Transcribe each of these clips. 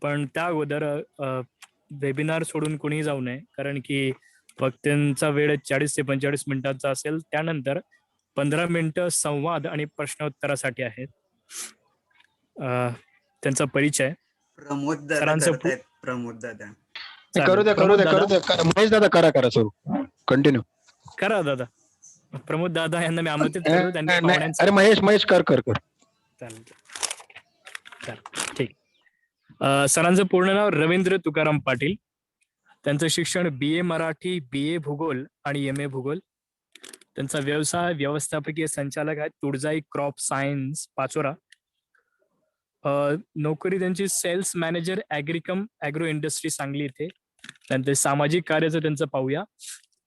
पण त्या अगोदर वेबिनार सोडून कोणी जाऊ नये, कारण की वक्त्यांचा वेळ 40 ते 45 मिनिटांचा असेल. त्यानंतर 15 मिनिटं संवाद आणि प्रश्नोत्तरासाठी आहेत. त्यांचा परिचय प्रमोद दादा सरांचं करतायत. प्रमोद दादा चालेल. करू द्या प्रमोद दादा महेश दादा करा सुरू कंटिन्यू. करा दादा. प्रमोद दादा यांना मी आमंत्रित करतो. त्यांनी पाहुण्यांचं अरे महेश कर चालेल. ठीक. सरांचं पूर्ण नाव रवींद्र तुकाराम पाटील. त्यांचं शिक्षण BA मराठी, BA भूगोल आणि MA भूगोल. त्यांचा व्यवसाय व्यवस्थापकीय संचालक आहेत, तुळजाई क्रॉप सायन्स पाचोरा. नोकरी त्यांची sales manager agro industry Sangli इथे. त्यानंतर सामाजिक कार्याचं त्यांचं पाहूया.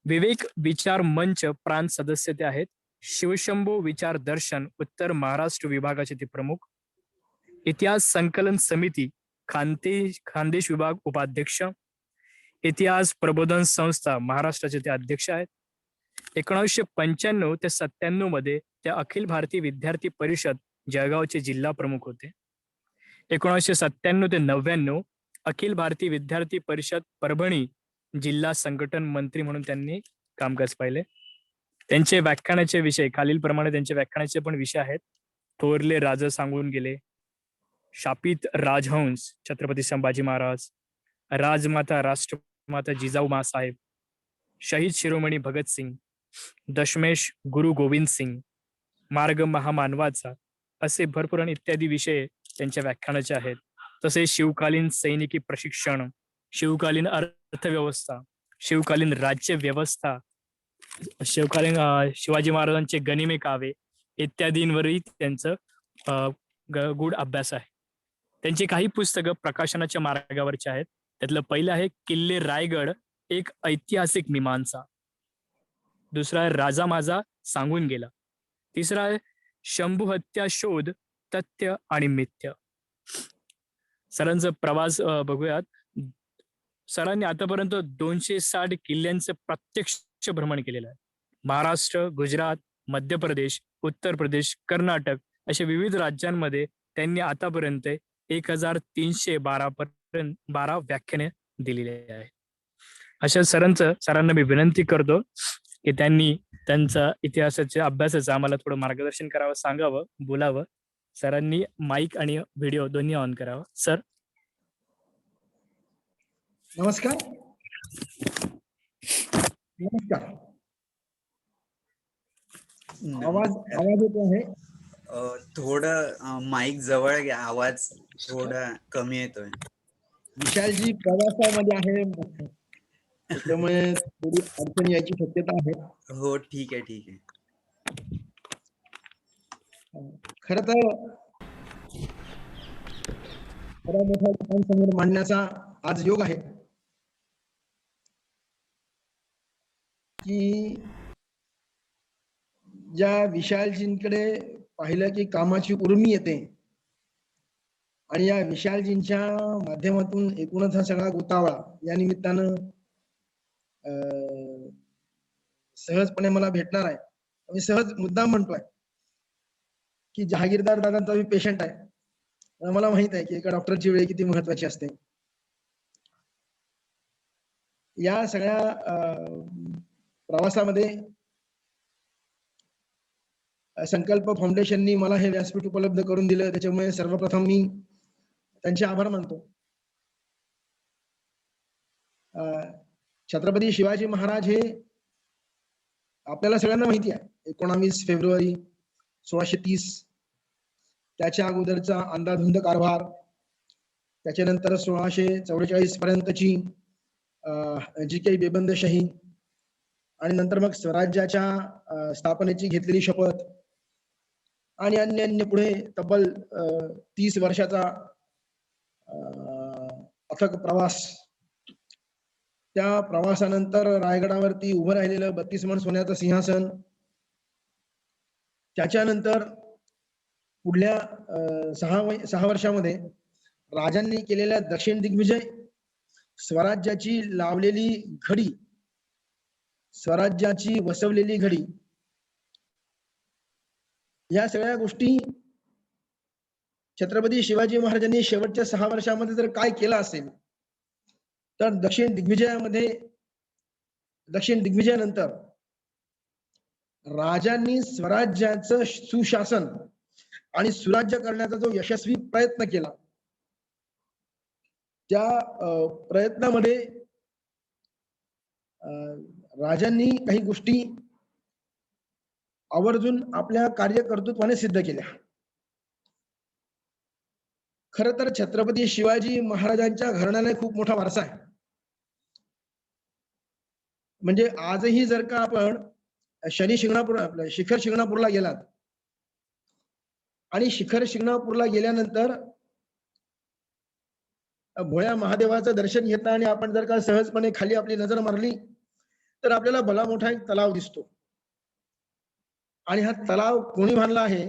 विवेक विचार मंच प्रांत सदस्य ते आहेत. शिवशंभू विचार दर्शन उत्तर महाराष्ट्र विभागाचे ते प्रमुख. इतिहास संकलन समिती खानदेश विभाग उपाध्यक्ष. इतिहास प्रबोधन संस्था महाराष्ट्राचे ते अध्यक्ष आहेत. 1995 ते 97 मध्ये ते अखिल भारतीय विद्यार्थी परिषद जळगावचे जिल्हा प्रमुख होते. 1997 ते 99 अखिल भारतीय विद्यार्थी परिषद परभणी जिल्हा संघटन मंत्री म्हणून त्यांनी कामकाज पाहिले. त्यांचे व्याख्यानाचे विषय खालीलप्रमाणे त्यांचे व्याख्यानाचे पण विषय आहेत. थोरले राजा सांगून गेले, शापित राजहंस छत्रपती संभाजी महाराज, राजमाता राष्ट्रमाता जिजाऊ माँसाहेब, शहीद शिरोमणी भगतसिंग, दशमेश गुरु गोविंद सिंग, मार्ग महामानवाचा, असे भरपूर आणि इत्यादी विषय त्यांच्या व्याख्यानाचे आहेत. तसेच शिवकालीन सैनिकी प्रशिक्षण, शिवकालीन अर्थव्यवस्था, शिवकालीन राज्य व्यवस्था, शिवकालीन शिवाजी महाराजांचे गनिमे काव्य इत्यादींवरही त्यांचं गूढ अभ्यास आहे. त्यांची काही पुस्तकं प्रकाशनाच्या मार्गावरची आहेत. त्यातलं पहिलं आहे किल्ले रायगड एक ऐतिहासिक मीमांसा. दुसरा आहे राजा माझा सांगून गेला. तिसरा आहे शंभू हत्या शोध तथ्य आणि मिथ्य. सरांचा प्रवास बघूयात. सरांनी आतापर्यंत 260 किल्ल्यांचं प्रत्यक्ष भ्रमण केलेलं आहे. महाराष्ट्र, गुजरात, मध्य प्रदेश, उत्तर प्रदेश, कर्नाटक अशा विविध राज्यांमध्ये त्यांनी आतापर्यंत 1312 व्याख्याने दिलेली आहे. अशा सरांना मी विनंती करतो की त्यांनी त्यांचा इतिहासाच्या अभ्यासाचं आम्हाला थोडं मार्गदर्शन करावं, सांगावं, बोलावं. सरांनी माईक आणि व्हिडिओ दोन्ही ऑन करावं. सर नमस्कार. आवाज येतो आहे? थोडं माईक जवळ घ्या, आवाज थोडा कमी येतोय. विशालजी प्रवासामध्ये आहे, त्यामुळे थोडी अडचण यायची शक्यता आहे. हो ठीक आहे. खर तर बरा मोठा लोकांसमोर मांडण्याचा आज योग आहे की ज्या विशालजींकडे पाहिलं की कामाची उर्मी येते आणि या विशालजींच्या माध्यमातून एकूणच हा सगळा गोतावळा या निमित्तानं सहजपणे मला भेटणार आहे. मी सहज मुद्दाम म्हणतोय की जहागीरदार दादांचा मी पेशंट आहे. मला माहित आहे की एका डॉक्टरची वेळ किती महत्वाची असते. या सगळ्या प्रवासामध्ये संकल्प फाउंडेशननी मला हे व्यासपीठ उपलब्ध करून दिलं, त्याच्यामुळे सर्वप्रथम मी त्यांचे आभार मानतो. छत्रपती शिवाजी महाराज हे आपल्याला सगळ्यांना माहिती आहे. 19 फेब्रुवारी 1630, त्याच्या अगोदरचा अंधाधुंद कारभार, त्याच्यानंतर 1644 पर्यंतची जी काही बेबंदशाही आणि नंतर मग स्वराज्याच्या स्थापनेची घेतलेली शपथ आणि अन्य पुढे तब्बल 30 वर्षाचा अथक प्रवास. त्या प्रवासानंतर रायगडावरती उभं राहिलेलं 32 मन सोन्याचं सिंहासन, त्याच्यानंतर पुढल्या 6 वर्षामध्ये राजांनी केलेल्या दक्षिण दिग्विजय, स्वराज्याची लावलेली घडी, स्वराज्याची वसवलेली घडी, या सगळ्या गोष्टी छत्रपती शिवाजी महाराजांनी शेवटच्या 6 वर्षामध्ये जर काय केलं असेल, तर दक्षिण दिग्विजयानंतर राजांनी स्वराज्याचं सुशासन आणि सुराज्य करण्याचा जो यशस्वी प्रयत्न केला, त्या प्रयत्नामध्ये राजांनी काही गोष्टी आवर्जून आपल्या कार्यकर्तृत्वाने सिद्ध केल्या. खर तर छत्रपती शिवाजी महाराजांच्या घराण्याला खूप मोठा वारसा आहे. म्हणजे आजही जर का आपण आपल्या शिखर शिंगणापूरला गेलात आणि शिखर शिंगणापूरला गेल्यानंतर भोळ्या महादेवाचं दर्शन घेता आणि आपण जर का सहजपणे खाली आपली नजर मारली तर आपल्याला भला मोठा एक तलाव दिसतो. आणि हा तलाव कोणी बांधला आहे?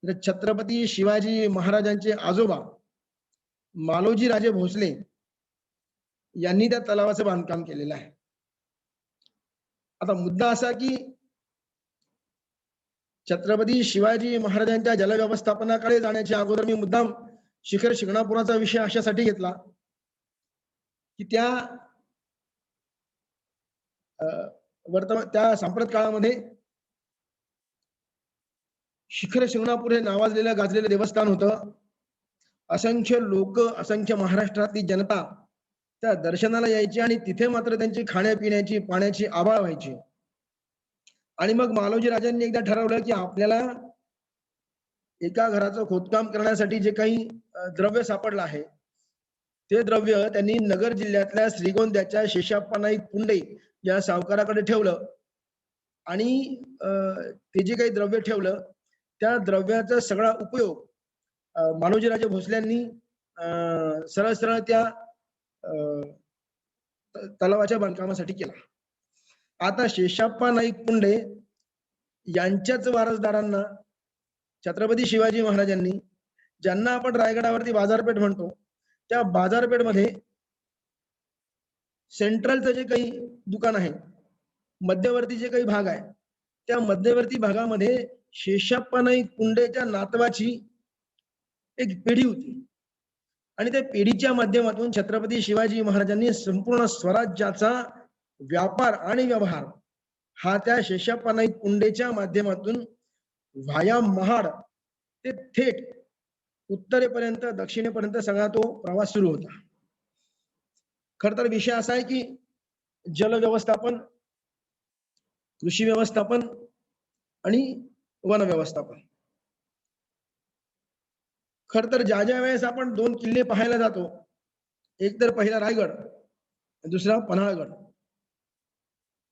तर छत्रपती शिवाजी महाराजांचे आजोबा मालोजी राजे भोसले यांनी त्या तलावाचं बांधकाम केलेलं आहे. आता मुद्दा असा की छत्रपती शिवाजी महाराजांच्या जलव्यवस्थापनाकडे जाण्याच्या अगोदर मी मुद्दाम शिखर शिंगणापुराचा विषय अशासाठी घेतला की त्या सांप्रत काळामध्ये शिखर शिंगणापूर हे नावाजलेलं गाजलेलं देवस्थान होतं. असंख्य लोक, असंख्य महाराष्ट्रातली जनता त्या दर्शनाला यायची आणि तिथे मात्र त्यांची खाण्यापिण्याची पाण्याची आभाळ व्हायची. आणि मग मालोजी राजांनी एकदा ठरवलं की आपल्याला एका घराचं खोदकाम करण्यासाठी जे काही द्रव्य सापडलं आहे ते द्रव्य त्यांनी नगर जिल्ह्यातल्या श्रीगोंद्याच्या शेषाप्पा नाईक पुंडे या सावकाराकडे ठेवलं. आणि ते जे काही द्रव्य ठेवलं त्या द्रव्याचा सगळा उपयोग मालोजीराजे भोसल्यांनी सरळ सरळ त्या तलावाच्या बांधकामासाठी केला. आता शेषाप्पा नाईक पुंडे यांच्याच वारसदारांना छत्रपती शिवाजी महाराजांनी, ज्यांना आपण रायगडावरती बाजारपेठ म्हणतो, त्या बाजारपेठमध्ये सेंट्रलचं जे काही दुकान आहे, मध्यवर्ती जे काही भाग आहे, त्या मध्यवर्ती भागामध्ये शेषाप्पा नाईक पुंडेच्या नातवाची एक पिढी होती. आणि त्या पिढीच्या माध्यमातून छत्रपती शिवाजी महाराजांनी संपूर्ण स्वराज्याचा व्यापार आणि व्यवहार हा त्या शेषाप्पा नाईक पुंडेच्या माध्यमातून व्हाया महाड ते थेट उत्तरेपर्यंत, दक्षिणेपर्यंत सगळा तो प्रवास सुरू होता. खर तर विषय असा आहे की जल व्यवस्थापन, कृषी व्यवस्थापन आणि वन व्यवस्थापन. खर तर ज्या ज्या वेळेस आपण 2 किल्ले पाहायला जातो, एक तर पहिला रायगड, दुसरा पन्हाळगड.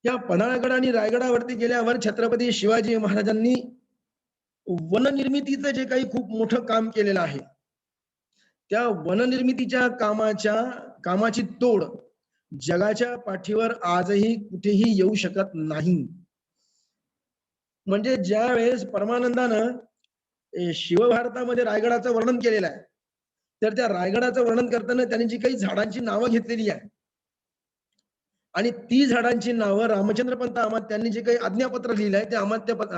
या पन्हाळगड आणि रायगडावरती गेल्यावर छत्रपती शिवाजी महाराजांनी वननिर्मितीचं जे काही खूप मोठं काम केलेलं आहे, त्या वननिर्मितीच्या कामाची तोड जगाच्या पाठीवर आजही कुठेही येऊ शकत नाही. म्हणजे ज्या वेळेस परमानंदानं शिवभारतामध्ये रायगडाचं वर्णन केलेलं आहे, तर त्या रायगडाचं वर्णन करताना त्यांनी जी काही झाडांची नावं घेतलेली आहे आणि ती झाडांची नावं रामचंद्र पंत अमात्यांनी जे काही आज्ञापत्र लिहिलं आहे त्या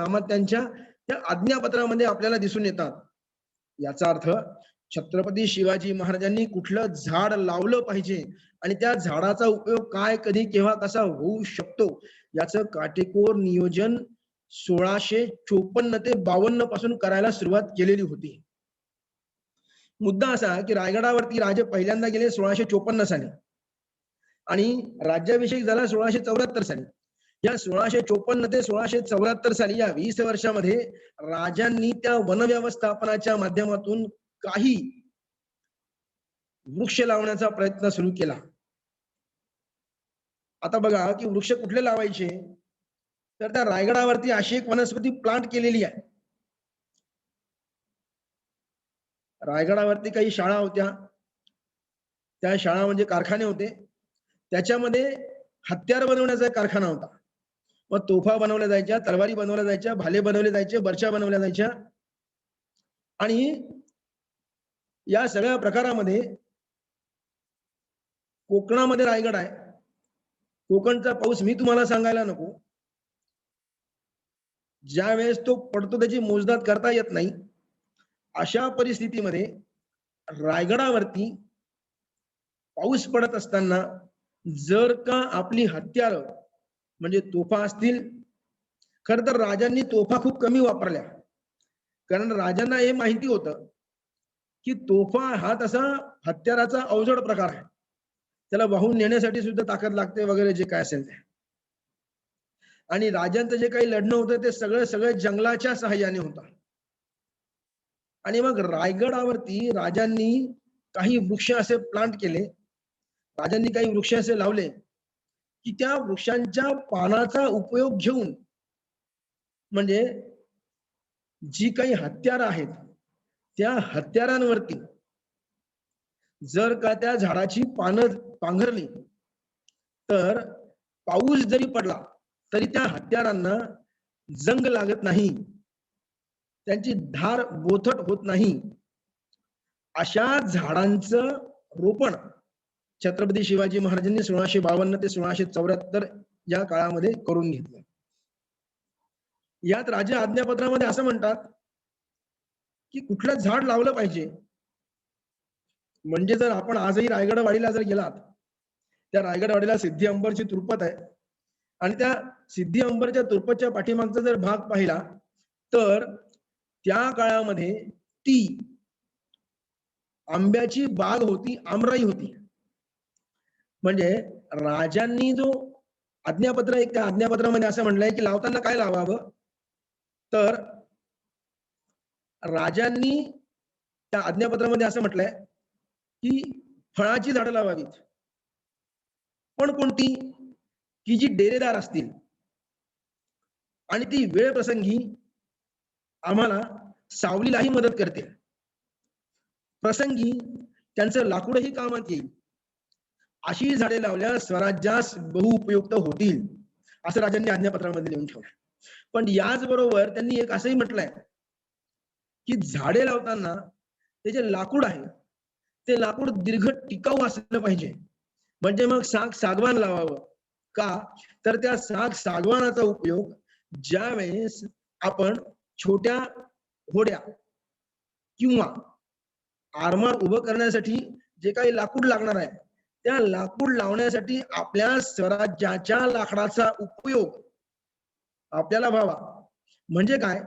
अमात्यांच्या त्या आज्ञापत्रामध्ये आपल्याला दिसून येतात. याचा अर्थ छत्रपती शिवाजी महाराजांनी कुठलं झाड लावलं पाहिजे आणि त्या झाडाचा उपयोग काय, कधी, केव्हा, कसा होऊ शकतो याचं काटेकोर नियोजन 1654 ते 52 पासून करायला सुरुवात केलेली होती. मुद्दा असा की रायगडावरती राजे पहिल्यांदा गेले 1654 साली आणि राज्याभिषेक झाला 1674 साली. या 1654 ते 1674 साली या 20 वर्षामध्ये राजांनी त्या वन व्यवस्थापनाच्या माध्यमातून काही वृक्ष लावण्याचा प्रयत्न सुरू केला. आता बघा की वृक्ष कुठले लावायचे, तर त्या रायगडावरती अशी एक वनस्पती प्लांट केलेली आहे. रायगडावरती काही शाळा होत्या, त्या शाळा म्हणजे कारखाने होते, त्याच्यामध्ये हत्यार बनवण्याचा एक कारखाना होता. मग तोफा बनवल्या जायच्या, तलवारी बनवल्या जायच्या, भाले बनवले जायचे, बर्च्या बनवल्या जायच्या. आणि या सगळ्या प्रकारामध्ये कोकणामध्ये रायगड आहे. कोकणचा पाऊस मी तुम्हाला सांगायला नको, ज्या वेळेस तो पडतो त्याची मोजदाद करता येत नाही. अशा परिस्थितीमध्ये रायगडावरती पाऊस पडत असताना जर का आपली हत्यार म्हणजे तोफा असतील, खर तर राजांनी तोफा खूप कमी वापरल्या, कारण राजांना हे माहिती होतं की तोफा हा तसा हत्याराचा अवजड प्रकार आहे, त्याला वाहून नेण्यासाठी सुद्धा ताकद लागते वगैरे जे काय असेल ते. आणि राजांचं जे काही लढणं होतं ते सगळं सगळं जंगलाच्या सहाय्याने होतं. आणि मग रायगडावरती राजांनी काही वृक्ष असे प्लांट केले, राजांनी काही वृक्ष असे लावले की त्या वृक्षांच्या पानाचा उपयोग घेऊन म्हणजे जी काही हत्यारं आहेत त्या हत्यारांवरती जर का त्या झाडाची पानं पांघरली तर पाऊस जरी पडला तरी त्या हत्यारांना जंग लागत नाही, त्यांची धार बोथट होत नाही. अशा झाडांचं रोपण छत्रपती शिवाजी महाराजांनी 1652 ते 1674 या काळामध्ये करून घेतलं. यात राजा आज्ञापत्रामध्ये असं म्हणतात की कुठलं झाड लावलं पाहिजे. म्हणजे जर आपण आजही रायगडवाडीला जर गेलात, त्या रायगडवाडीला सिद्धी अंबरची तुरपत आहे आणि त्या सिद्धी अंबरच्या तुरपतच्या पाठीमागचा जर भाग पाहिला तर त्या काळामध्ये ती आंब्याची बाग होती, आमराई होती. म्हणजे राजांनी जो आज्ञापत्र आहे त्या आज्ञापत्रामध्ये असं म्हटलंय की लावताना काय लावावं, तर राजांनी त्या आज्ञापत्रामध्ये असं म्हटलंय की फळाची झाडं लावावीत, पण कोणती, की जी डेरेदार असतील आणि ती वेळ प्रसंगी आम्हाला सावलीलाही मदत करतील, प्रसंगी त्यांचं लाकूडही कामात येईल, अशी झाडे लावल्यास स्वराज्यास बहुउपयुक्त होतील, असं राजांनी आज्ञापत्रामध्ये लिहून ठेवलं. पण याचबरोबर त्यांनी एक असंही म्हटलंय की झाडे लावताना ते जे लाकूड आहे ते लाकूड दीर्घ टिकाऊ असलं पाहिजे. म्हणजे मग सागवान लावावं का, तर त्या सागवानाचा उपयोग ज्या वेळेस आपण छोट्या होड्या किंवा आरमार उभं करण्यासाठी जे काही लाकूड लागणार आहे त्या लाकूड लावण्यासाठी आपल्या स्वराज्याच्या लाकडाचा उपयोग आपल्याला व्हावा. म्हणजे काय,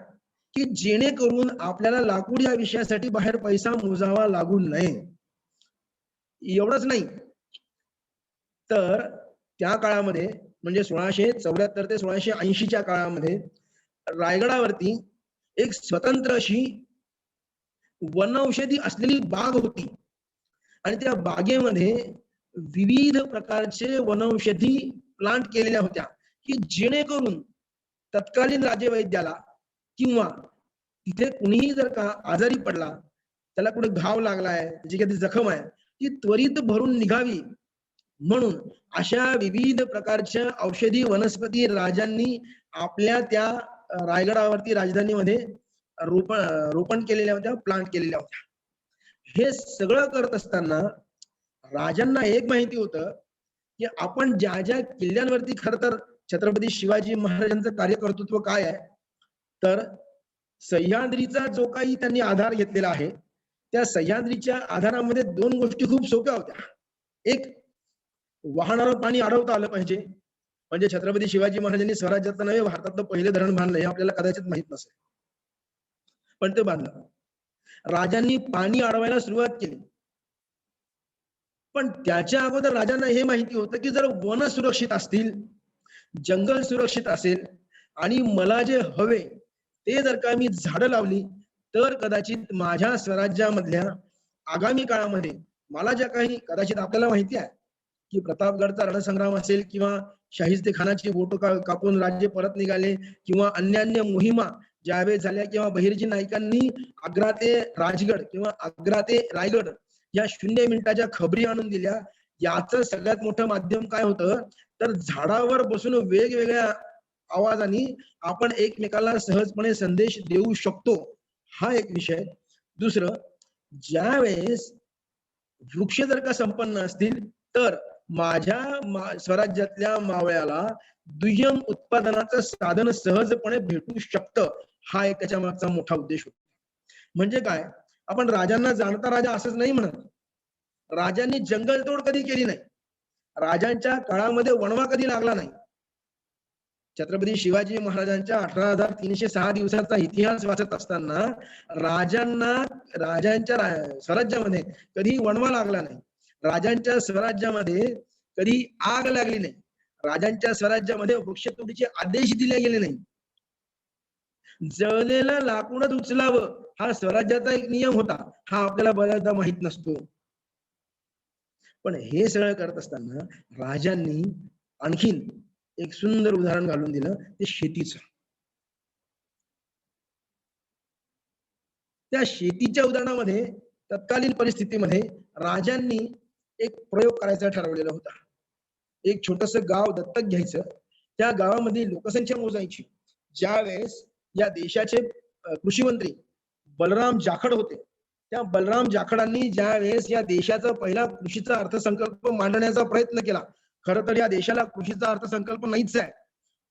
की जेणेकरून आपल्याला लाकूड या विषयासाठी बाहेर पैसा मोजावा लागू नये. एवढंच नाही तर त्या काळामध्ये म्हणजे 1674 ते 1680च्या काळामध्ये रायगडावरती एक स्वतंत्र अशी वनौषधी असलेली बाग होती आणि त्या बागेमध्ये विविध प्रकारचे वनौषधी प्लांट केलेल्या होत्या की जेणेकरून तत्कालीन राजवैद्याला किंवा तिथे कुणीही जर का आजारी पडला, त्याला कुठे घाव लागलाय, जी काही जखम आहे ती त्वरित भरून निघावी म्हणून अशा विविध प्रकारच्या औषधी वनस्पती राजांनी आपल्या त्या रायगडावरती राजधानीमध्ये रोपण केलेल्या होत्या, प्लांट केलेल्या होत्या. हे सगळं करत असताना राजांना एक माहिती होतं की आपण ज्या ज्या किल्ल्यांवरती खर तर छत्रपती शिवाजी महाराजांचं कार्यकर्तृत्व काय आहे, तर सह्याद्रीचा जो काही त्यांनी आधार घेतलेला आहे त्या सह्याद्रीच्या आधारामध्ये दोन गोष्टी खूप सोप्या होत्या. एक, वाहणारं पाणी अडवता आलं पाहिजे. म्हणजे छत्रपती शिवाजी महाराजांनी स्वराज्याचं नव्हे भारतातलं पहिलं धरण बांधलं हे आपल्याला कदाचित माहित नसेल, पण ते बांधलं. राजांनी पाणी अडवायला सुरुवात केली, पण त्याच्या अगोदर राजांना हे माहिती होतं की जर वन सुरक्षित असतील, जंगल सुरक्षित असेल आणि मला जे हवे ते जर का मी झाडं लावली तर कदाचित माझ्या स्वराज्यामधल्या आगामी काळामध्ये मला ज्या काही, कदाचित आपल्याला माहिती आहे की प्रतापगडचा रणसंग्राम असेल किंवा शाहिस्ते खानाची बोटं कापून राज्य परत निघाले किंवा अन्य मोहिमा ज्यावेळेस झाल्या किंवा बहिर्जी नाईकांनी आग्रा ते राजगड किंवा आग्रा ते रायगड या 0 मिनिटाच्या खबरी आणून दिल्या, याचं सगळ्यात मोठं माध्यम काय होतं, तर झाडावर बसून वेगवेगळ्या आवाजाने आपण एकमेकाला सहजपणे संदेश देऊ शकतो, हा एक विषय. दुसरं, ज्या वेळेस वृक्ष जर का संपन्न असतील तर माझ्या स्वराज्यातल्या मावळ्याला दुय्यम उत्पादनाचं साधन सहजपणे भेटू शकतं, हा एक त्याच्या मागचा मोठा उद्देश होता. म्हणजे काय, आपण राजांना जाणता राजा असंच नाही म्हणत. राजांनी जंगलतोड कधी केली नाही. राजांच्या काळामध्ये वणवा कधी लागला नाही. छत्रपती शिवाजी महाराजांच्या 18,306 दिवसाचा इतिहास वाचत असताना राजांच्या स्वराज्यामध्ये कधी वणवा लागला नाही. राजांच्या स्वराज्यामध्ये कधी आग लागली नाही. राजांच्या स्वराज्यामध्ये वृक्षतोडीचे आदेश दिले गेले नाही. जळलेलं लाकूडच उचलावं हा स्वराज्याचा एक नियम होता. हा आपल्याला बऱ्याचदा माहित नसतो. पण हे सगळं करत असताना राजांनी आणखीन एक सुंदर उदाहरण घालून दिलं, ते शेतीचं. त्या शेतीच्या उदाहरणामध्ये तत्कालीन परिस्थितीमध्ये राजांनी एक प्रयोग करायचा ठरवलेला होता. एक छोटस गाव दत्तक घ्यायचं, त्या गावामध्ये लोकसंख्या मोजायची. ज्यावेळेस या देशाचे कृषी मंत्री बलराम जाखड होते, त्या बलराम जाखडांनी ज्या वेळेस या देशाचा पहिला कृषीचा अर्थसंकल्प मांडण्याचा प्रयत्न केला, खरं तर या देशाला कृषीचा अर्थसंकल्प नाहीच आहे,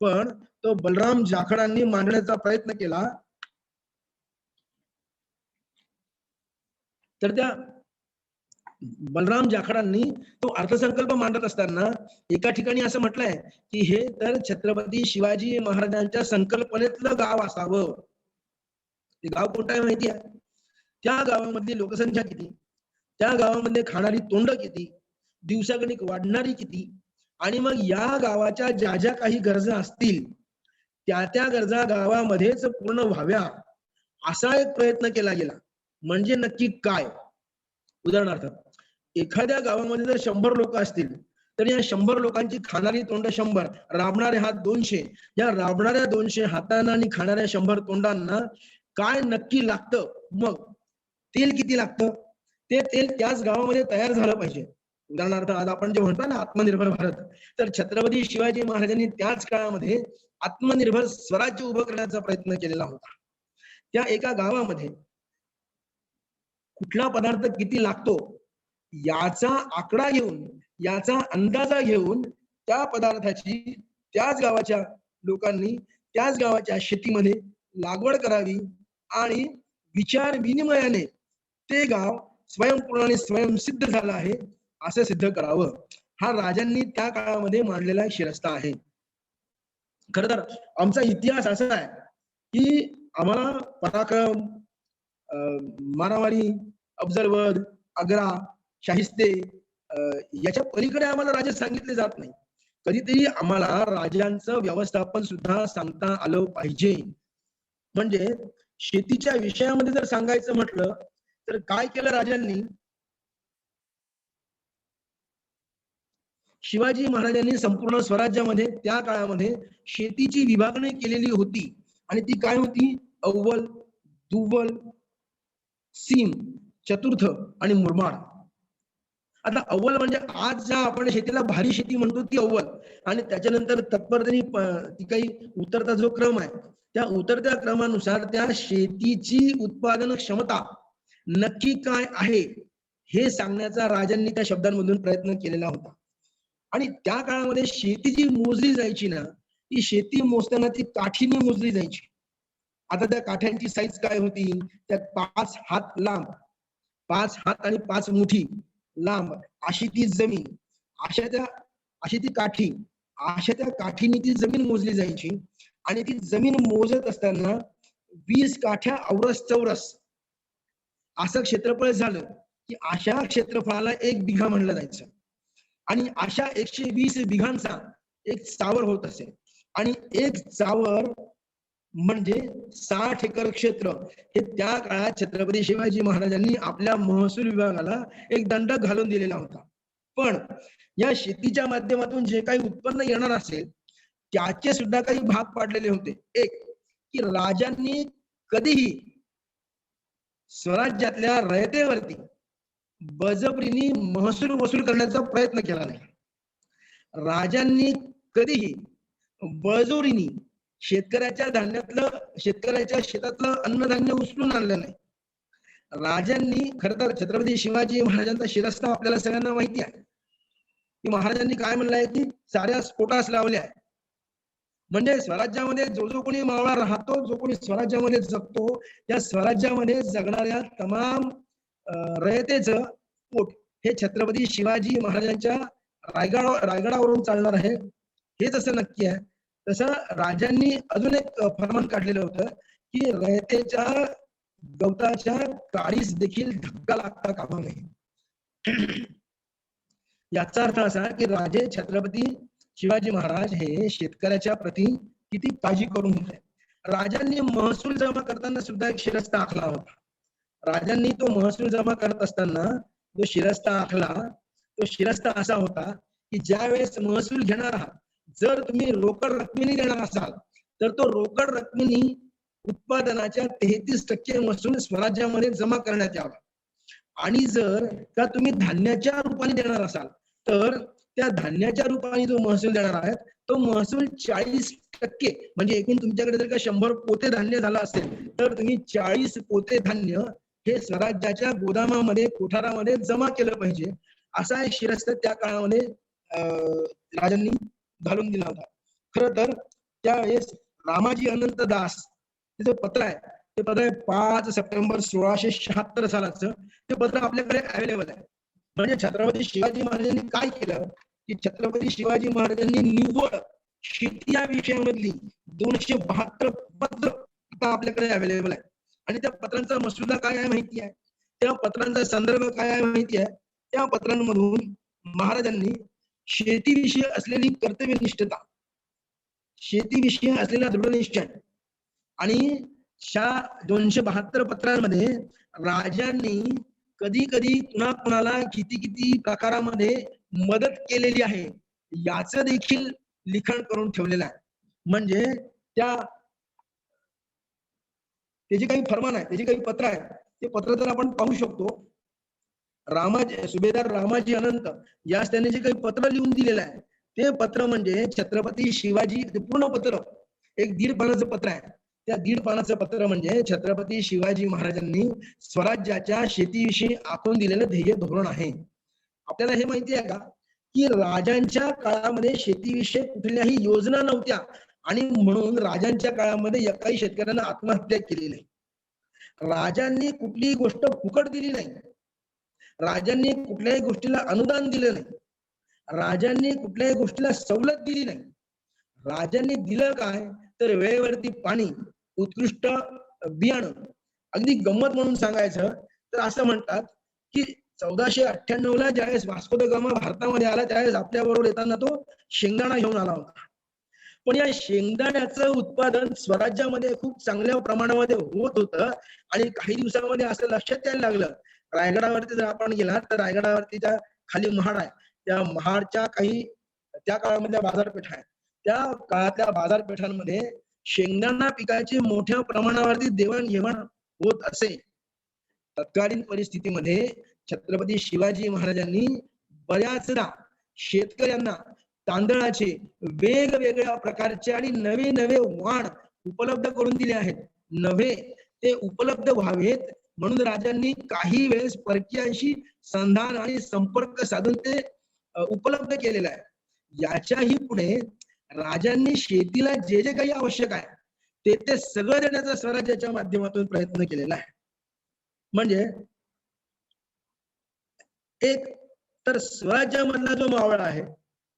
पण तो बलराम जाखडांनी मांडण्याचा प्रयत्न केला, तर त्या बलराम जाखडांनी तो अर्थसंकल्प मांडत असताना एका ठिकाणी असं म्हटलंय की हे तर छत्रपती शिवाजी महाराजांच्या संकल्पनेतलं गाव असावं. ते गाव कोणतं आहे माहिती आहे? त्या गावामधली लोकसंख्या किती, त्या गावामध्ये खाणारी तोंड किती, दिवसागणिक वाढणारी किती, आणि मग या गावाच्या ज्या ज्या काही गरजा असतील त्या त्या गरजा गावामध्येच पूर्ण व्हाव्या असा एक प्रयत्न केला गेला. म्हणजे नक्की काय? उदाहरणार्थ, एखाद्या गावामध्ये जर 100 लोक असतील तर या 100 लोकांची खाणारी तोंड 100, राबणारे हात 200. या राबणाऱ्या 200 हातांना आणि खाणाऱ्या 100 तोंडांना काय नक्की लागतं, मग तेल किती लागतं, ते तेल त्याच गावामध्ये तयार झालं पाहिजे. उदाहरणार्थ, आज आपण जे म्हणतो ना आत्मनिर्भर भारत, तर छत्रपती शिवाजी महाराजांनी त्याच काळामध्ये आत्मनिर्भर स्वराज्य उभं करण्याचा प्रयत्न केलेला होता. त्या एका गावामध्ये कुठला पदार्थ किती लागतो याचा आकडा घेऊन, याचा अंदाजा घेऊन त्या पदार्थाची त्याच गावाच्या लोकांनी त्याच गावाच्या शेतीमध्ये लागवड करावी आणि विचार विनिमयाने ते गाव स्वयंपूर्ण आणि स्वयंसिद्ध झालं आहे असं सिद्ध करावं. हा राजांनी त्या काळामध्ये मांडलेला शिरस्ता आहे. खर तर आमचा इतिहास असा आहे की आम्हाला पराक्रम, मारामारी, अफजलवध, आग्रा, शाहिस्ते याच्या पलीकडे आम्हाला राजे सांगितले जात नाही. कधीतरी आम्हाला राजांचं व्यवस्थापन सुद्धा सांगता आलं पाहिजे. म्हणजे शेतीच्या विषयामध्ये जर सांगायचं म्हटलं तर काय केलं राजांनी? शिवाजी महाराजांनी संपूर्ण स्वराज्यामध्ये त्या काळामध्ये शेतीची विभागणी केलेली होती. आणि ती काय होती? अव्वल, दुव्वल, सीम, चतुर्थ आणि मुरमाड. आता अव्वल म्हणजे आज ज्या आपण शेतीला भारी शेती म्हणतो ती अव्वल, आणि त्याच्यानंतर तत्परतेने ती काही उतरता जो क्रम आहे त्या उतरत्या क्रमानुसार त्या शेतीची उत्पादन क्षमता नक्की काय आहे हे सांगण्याचा राजांनी त्या शब्दांमधून प्रयत्न केलेला होता. आणि त्या काळामध्ये शेती जी मोजली जायची ना, ती शेती मोजताना ती काठीने मोजली जायची. आता त्या काठ्यांची साईज काय होती? त्या 5 हात लांब, 5 हात आणि 5 मुठी लांब अशी ती जमीन, अशी ती काठी, अशा त्या काठीने ती जमीन मोजली जायची. आणि ती जमीन मोजत असताना 20 काठ्या औरस चौरस असं क्षेत्रफळ झालं की अशा क्षेत्रफळाला 1 बिघा म्हणलं जायचं. आणि अशा 120 बिघांचा एक चावर होत असे. आणि एक चावर म्हणजे 60 एकर क्षेत्र. हे त्या काळात छत्रपती शिवाजी महाराजांनी आपल्या महसूल विभागाला एक दंडक घालून दिलेला होता. पण या शेतीच्या माध्यमातून जे काही उत्पन्न येणार असेल त्याचे सुद्धा काही भाग पाडलेले होते. एक की राजांनी कधीही स्वराज्यातल्या रयतेवरती बळजबरीने महसूल वसूल करण्याचा प्रयत्न केला नाही. राजांनी कधीही बळजोरीने शेतकऱ्याच्या शेतातलं अन्नधान्य उचलून आणलं नाही. राजांनी खरं तर छत्रपती शिवाजी महाराजांचा शिरस्ता आपल्याला सगळ्यांना माहिती आहे की महाराजांनी काय म्हणलंय की साऱ्या स्फोटास लावल्या म्हणजे स्वराज्यामध्ये जो जो कोणी मावळा राहतो, जो कोणी स्वराज्यामध्ये जगतो, त्या स्वराज्यामध्ये जगणाऱ्या तमाम रयतेचं पोट हे छत्रपती शिवाजी महाराजांच्या रायगडावरून चालणार आहे, हे जसं नक्की आहे. तसं राजांनी अजून एक फरमान काढलेलं होतं की रयतेच्या गवताच्या काळीस देखील धक्का लागता कामा नये. याचा अर्थ असा की राजे छत्रपती शिवाजी महाराज हे शेतकऱ्याच्या प्रती किती काळजी करून होते. राजांनी महसूल जमा करताना सुद्धा एक शिरस्ता आखला होता. राजांनी तो महसूल जमा करत असताना जो शिरस्ता आखला, तो शिरस्ता असा होता की ज्या वेळेस महसूल घेणार आहात, जर तुम्ही रोकड रकमेने देणार असाल तर तो रोकड रकमेने उत्पादनाच्या 33% महसूल स्वराज्यामध्ये जमा करण्यात यावा. आणि जर का तुम्ही धान्याच्या रूपाने देणार असाल तर त्या धान्याच्या रूपाने जो महसूल देणार आहे तो महसूल 40%, म्हणजे एकूण तुमच्याकडे जर का 100 पोते धान्य झालं असेल तर तुम्ही 40 पोते धान्य हे स्वराज्याच्या गोदामामध्ये कोठारामध्ये जमा केलं पाहिजे. असा एक शिरस्ता त्या काळामध्ये राजांनी घालून दिला होता. खरं तर त्यावेळेस रामाजी अनंत दास हे जे पत्र आहे ते पत्र आहे 5 सप्टेंबर 1676 सालाचं. ते पत्र आपल्याकडे अवेलेबल आहे. म्हणजे छत्रपती शिवाजी महाराजांनी काय केलं की छत्रपती शिवाजी महाराजांनी निव्वळ शेती या विषयामधली 272 पत्र आता आपल्याकडे अवेलेबल आहे. आणि त्या पत्रांचा मसुदा काय आहे माहिती आहे, त्या पत्रांचा संदर्भ काय आहे माहिती आहे. त्या पत्रांमधून महाराजांनी शेतीविषयी असलेली कर्तव्यनिष्ठता, शेतीविषयी असलेला दृढनिश्चय आणि 272 पत्रांमध्ये राजांनी कधी कधी कुणाला किती प्रकारामध्ये मदत केलेली आहे याचं देखील लिखाण करून ठेवलेलं आहे. म्हणजे त्याची काही फरमान आहे, त्याची काही पत्र आहे, ते पत्र तर आपण पाहू शकतो. सुभेदार रामाजी अनंत यास त्यांनी जे काही पत्र लिहून दिलेलं आहे ते पत्र म्हणजे छत्रपती शिवाजी, पूर्ण पत्र एक 1.5 पानाचं पत्र आहे. त्या 1.5 पानाचं पत्र म्हणजे छत्रपती शिवाजी महाराजांनी स्वराज्याच्या शेतीविषयी आखून दिलेलं ध्येय धोरण आहे. आपल्याला हे माहिती आहे का की राजांच्या काळामध्ये शेतीविषयी कुठल्याही योजना नव्हत्या आणि म्हणून राजांच्या काळामध्ये एकाही शेतकऱ्यानं आत्महत्या केली नाही. राजांनी कुठलीही गोष्ट फुकट दिली नाही. राजांनी कुठल्याही गोष्टीला अनुदान दिलं नाही. राजांनी कुठल्याही गोष्टीला सवलत दिली नाही. राजांनी दिलं काय तर वेळेवरती पाणी, उत्कृष्ट बियाणं. अगदी गंमत म्हणून सांगायचं तर असं म्हणतात की 1498 ज्यावेळेस वास्को द गामा भारतामध्ये आला त्यावेळेस आपल्याबरोबर येताना तो शेंगदाणा घेऊन आला होता. पण या शेंगदाण्याचं उत्पादन स्वराज्यामध्ये खूप चांगल्या प्रमाणामध्ये होत होतं आणि काही दिवसामध्ये असं लक्षात यायला लागलं, रायगडावरती जर आपण गेला तर रायगडावरतीच्या खाली महाड आहे, त्या महाडच्या काही त्या काळामधल्या बाजारपेठा आहेत. त्या काळातल्या बाजारपेठांमध्ये शेंगदाणा पिकाची मोठ्या प्रमाणावरती देवाणघेवाण होत असे. तत्कालीन परिस्थितीमध्ये छत्रपती शिवाजी महाराजांनी बऱ्याचदा शेतकऱ्यांना तांदळाचे वेगवेगळ्या प्रकारचे आणि नवे नवे वाण उपलब्ध करून दिले आहेत. नवे ते उपलब्ध व्हावेत म्हणून राजांनी काही वेळेस परकीयांशी संधान आणि संपर्क साधून ते उपलब्ध केलेलं आहे. याच्याही पुढे राजांनी शेतीला जे जे काही आवश्यक आहे ते सगळं देण्याचा स्वराज्याच्या माध्यमातून प्रयत्न केलेला आहे. म्हणजे एक तर स्वराज्यामधला जो मावळा आहे,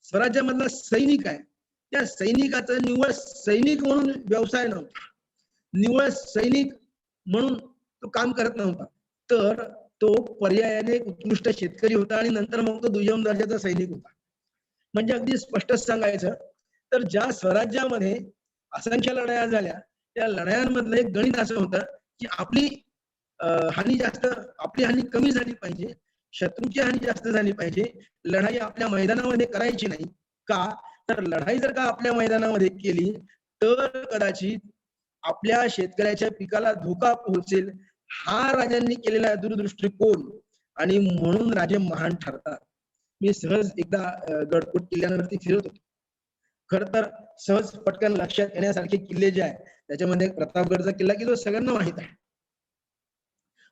स्वराज्यामधला सैनिक आहे, त्या सैनिकाचा निव्वळ सैनिक म्हणून व्यवसाय नव्हता, निव्वळ सैनिक म्हणून तो काम करत नव्हता, तर तो पर्यायाने उत्कृष्ट शेतकरी होता आणि नंतर मग तो दुय्यम दर्जाचा सैनिक होता. म्हणजे अगदी स्पष्टच सांगायचं तर ज्या स्वराज्यामध्ये असंख्य लढाया झाल्या त्या लढायांमधलं एक गणित असं होतं की आपली हानी कमी झाली पाहिजे, शत्रूची हानी जास्त झाली पाहिजे. लढाई आपल्या मैदानामध्ये करायची नाही. का तर लढाई जर का आपल्या मैदानामध्ये केली तर कदाचित आपल्या शेतकऱ्याच्या पिकाला धोका पोहोचेल. हा राजांनी केलेला दूरदृष्टिकोन आणि म्हणून राजे महान ठरतात. मी सहज एकदा गडकोट किल्ल्यावरती फिरत होतो. खर तर सहज पटकन लक्षात येण्यासारखे किल्ले जे आहेत त्याच्यामध्ये प्रतापगडचा किल्ला की जो सगळ्यांना माहित आहे,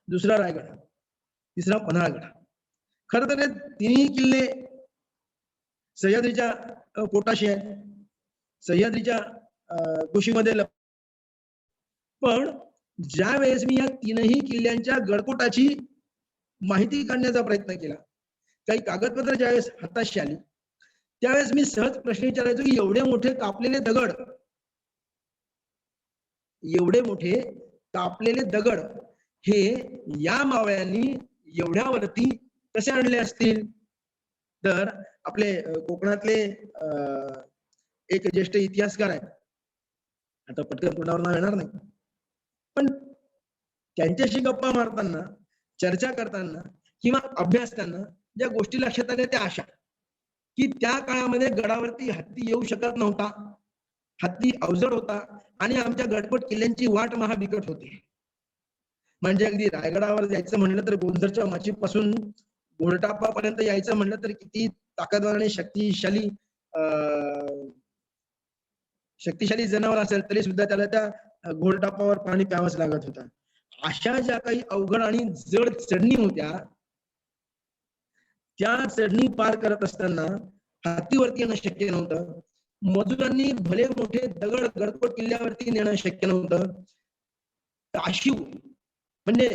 दुसरा रायगड, तिसरा पन्हाळगड. खर तर हे तिन्ही किल्ले सह्याद्रीच्या पोटाशी आहेत. सह्याद्रीच्या कुशीमध्ये पण ज्या वेळेस मी या तीनही किल्ल्यांच्या गडकोटाची माहिती काढण्याचा प्रयत्न केला, काही कागदपत्र ज्यावेळेस हाताशी आली, त्यावेळेस मी सहज प्रश्न विचारायचो की एवढे मोठे कापलेले दगड हे या मावळ्यांनी एवढ्यावरती कसे आणले असतील? तर आपले कोकणातले एक ज्येष्ठ इतिहासकार आहेत, आता पटकन तोंडावर नाव येणार नाही, पण त्यांच्याशी गप्पा मारताना, चर्चा करताना किंवा अभ्यासताना ज्या गोष्टी लक्षात आल्या त्या अशा की त्या काळामध्ये गडावरती हत्ती येऊ शकत नव्हता, हत्ती अवजड होता आणि आमच्या गडकोट किल्ल्यांची वाट महाबिकट होती. म्हणजे अगदी रायगडावर जायचं म्हणलं तर गोंधळच्या माचीपासून घोडटापापर्यंत यायचं म्हणलं तर किती ताकदवार आणि शक्तिशाली जनावर असेल तरी सुद्धा त्याला त्या घोडटापावर पाणी प्यावंच लागत होतं. अशा ज्या काही अवघड आणि जड चढणी होत्या, त्या चढणी पार करत असताना हत्तीवरती येणं शक्य नव्हतं. मजुरांनी भले मोठे दगड गडकोट किल्ल्यावरती नेणं शक्य नव्हतं. ताशीव म्हणजे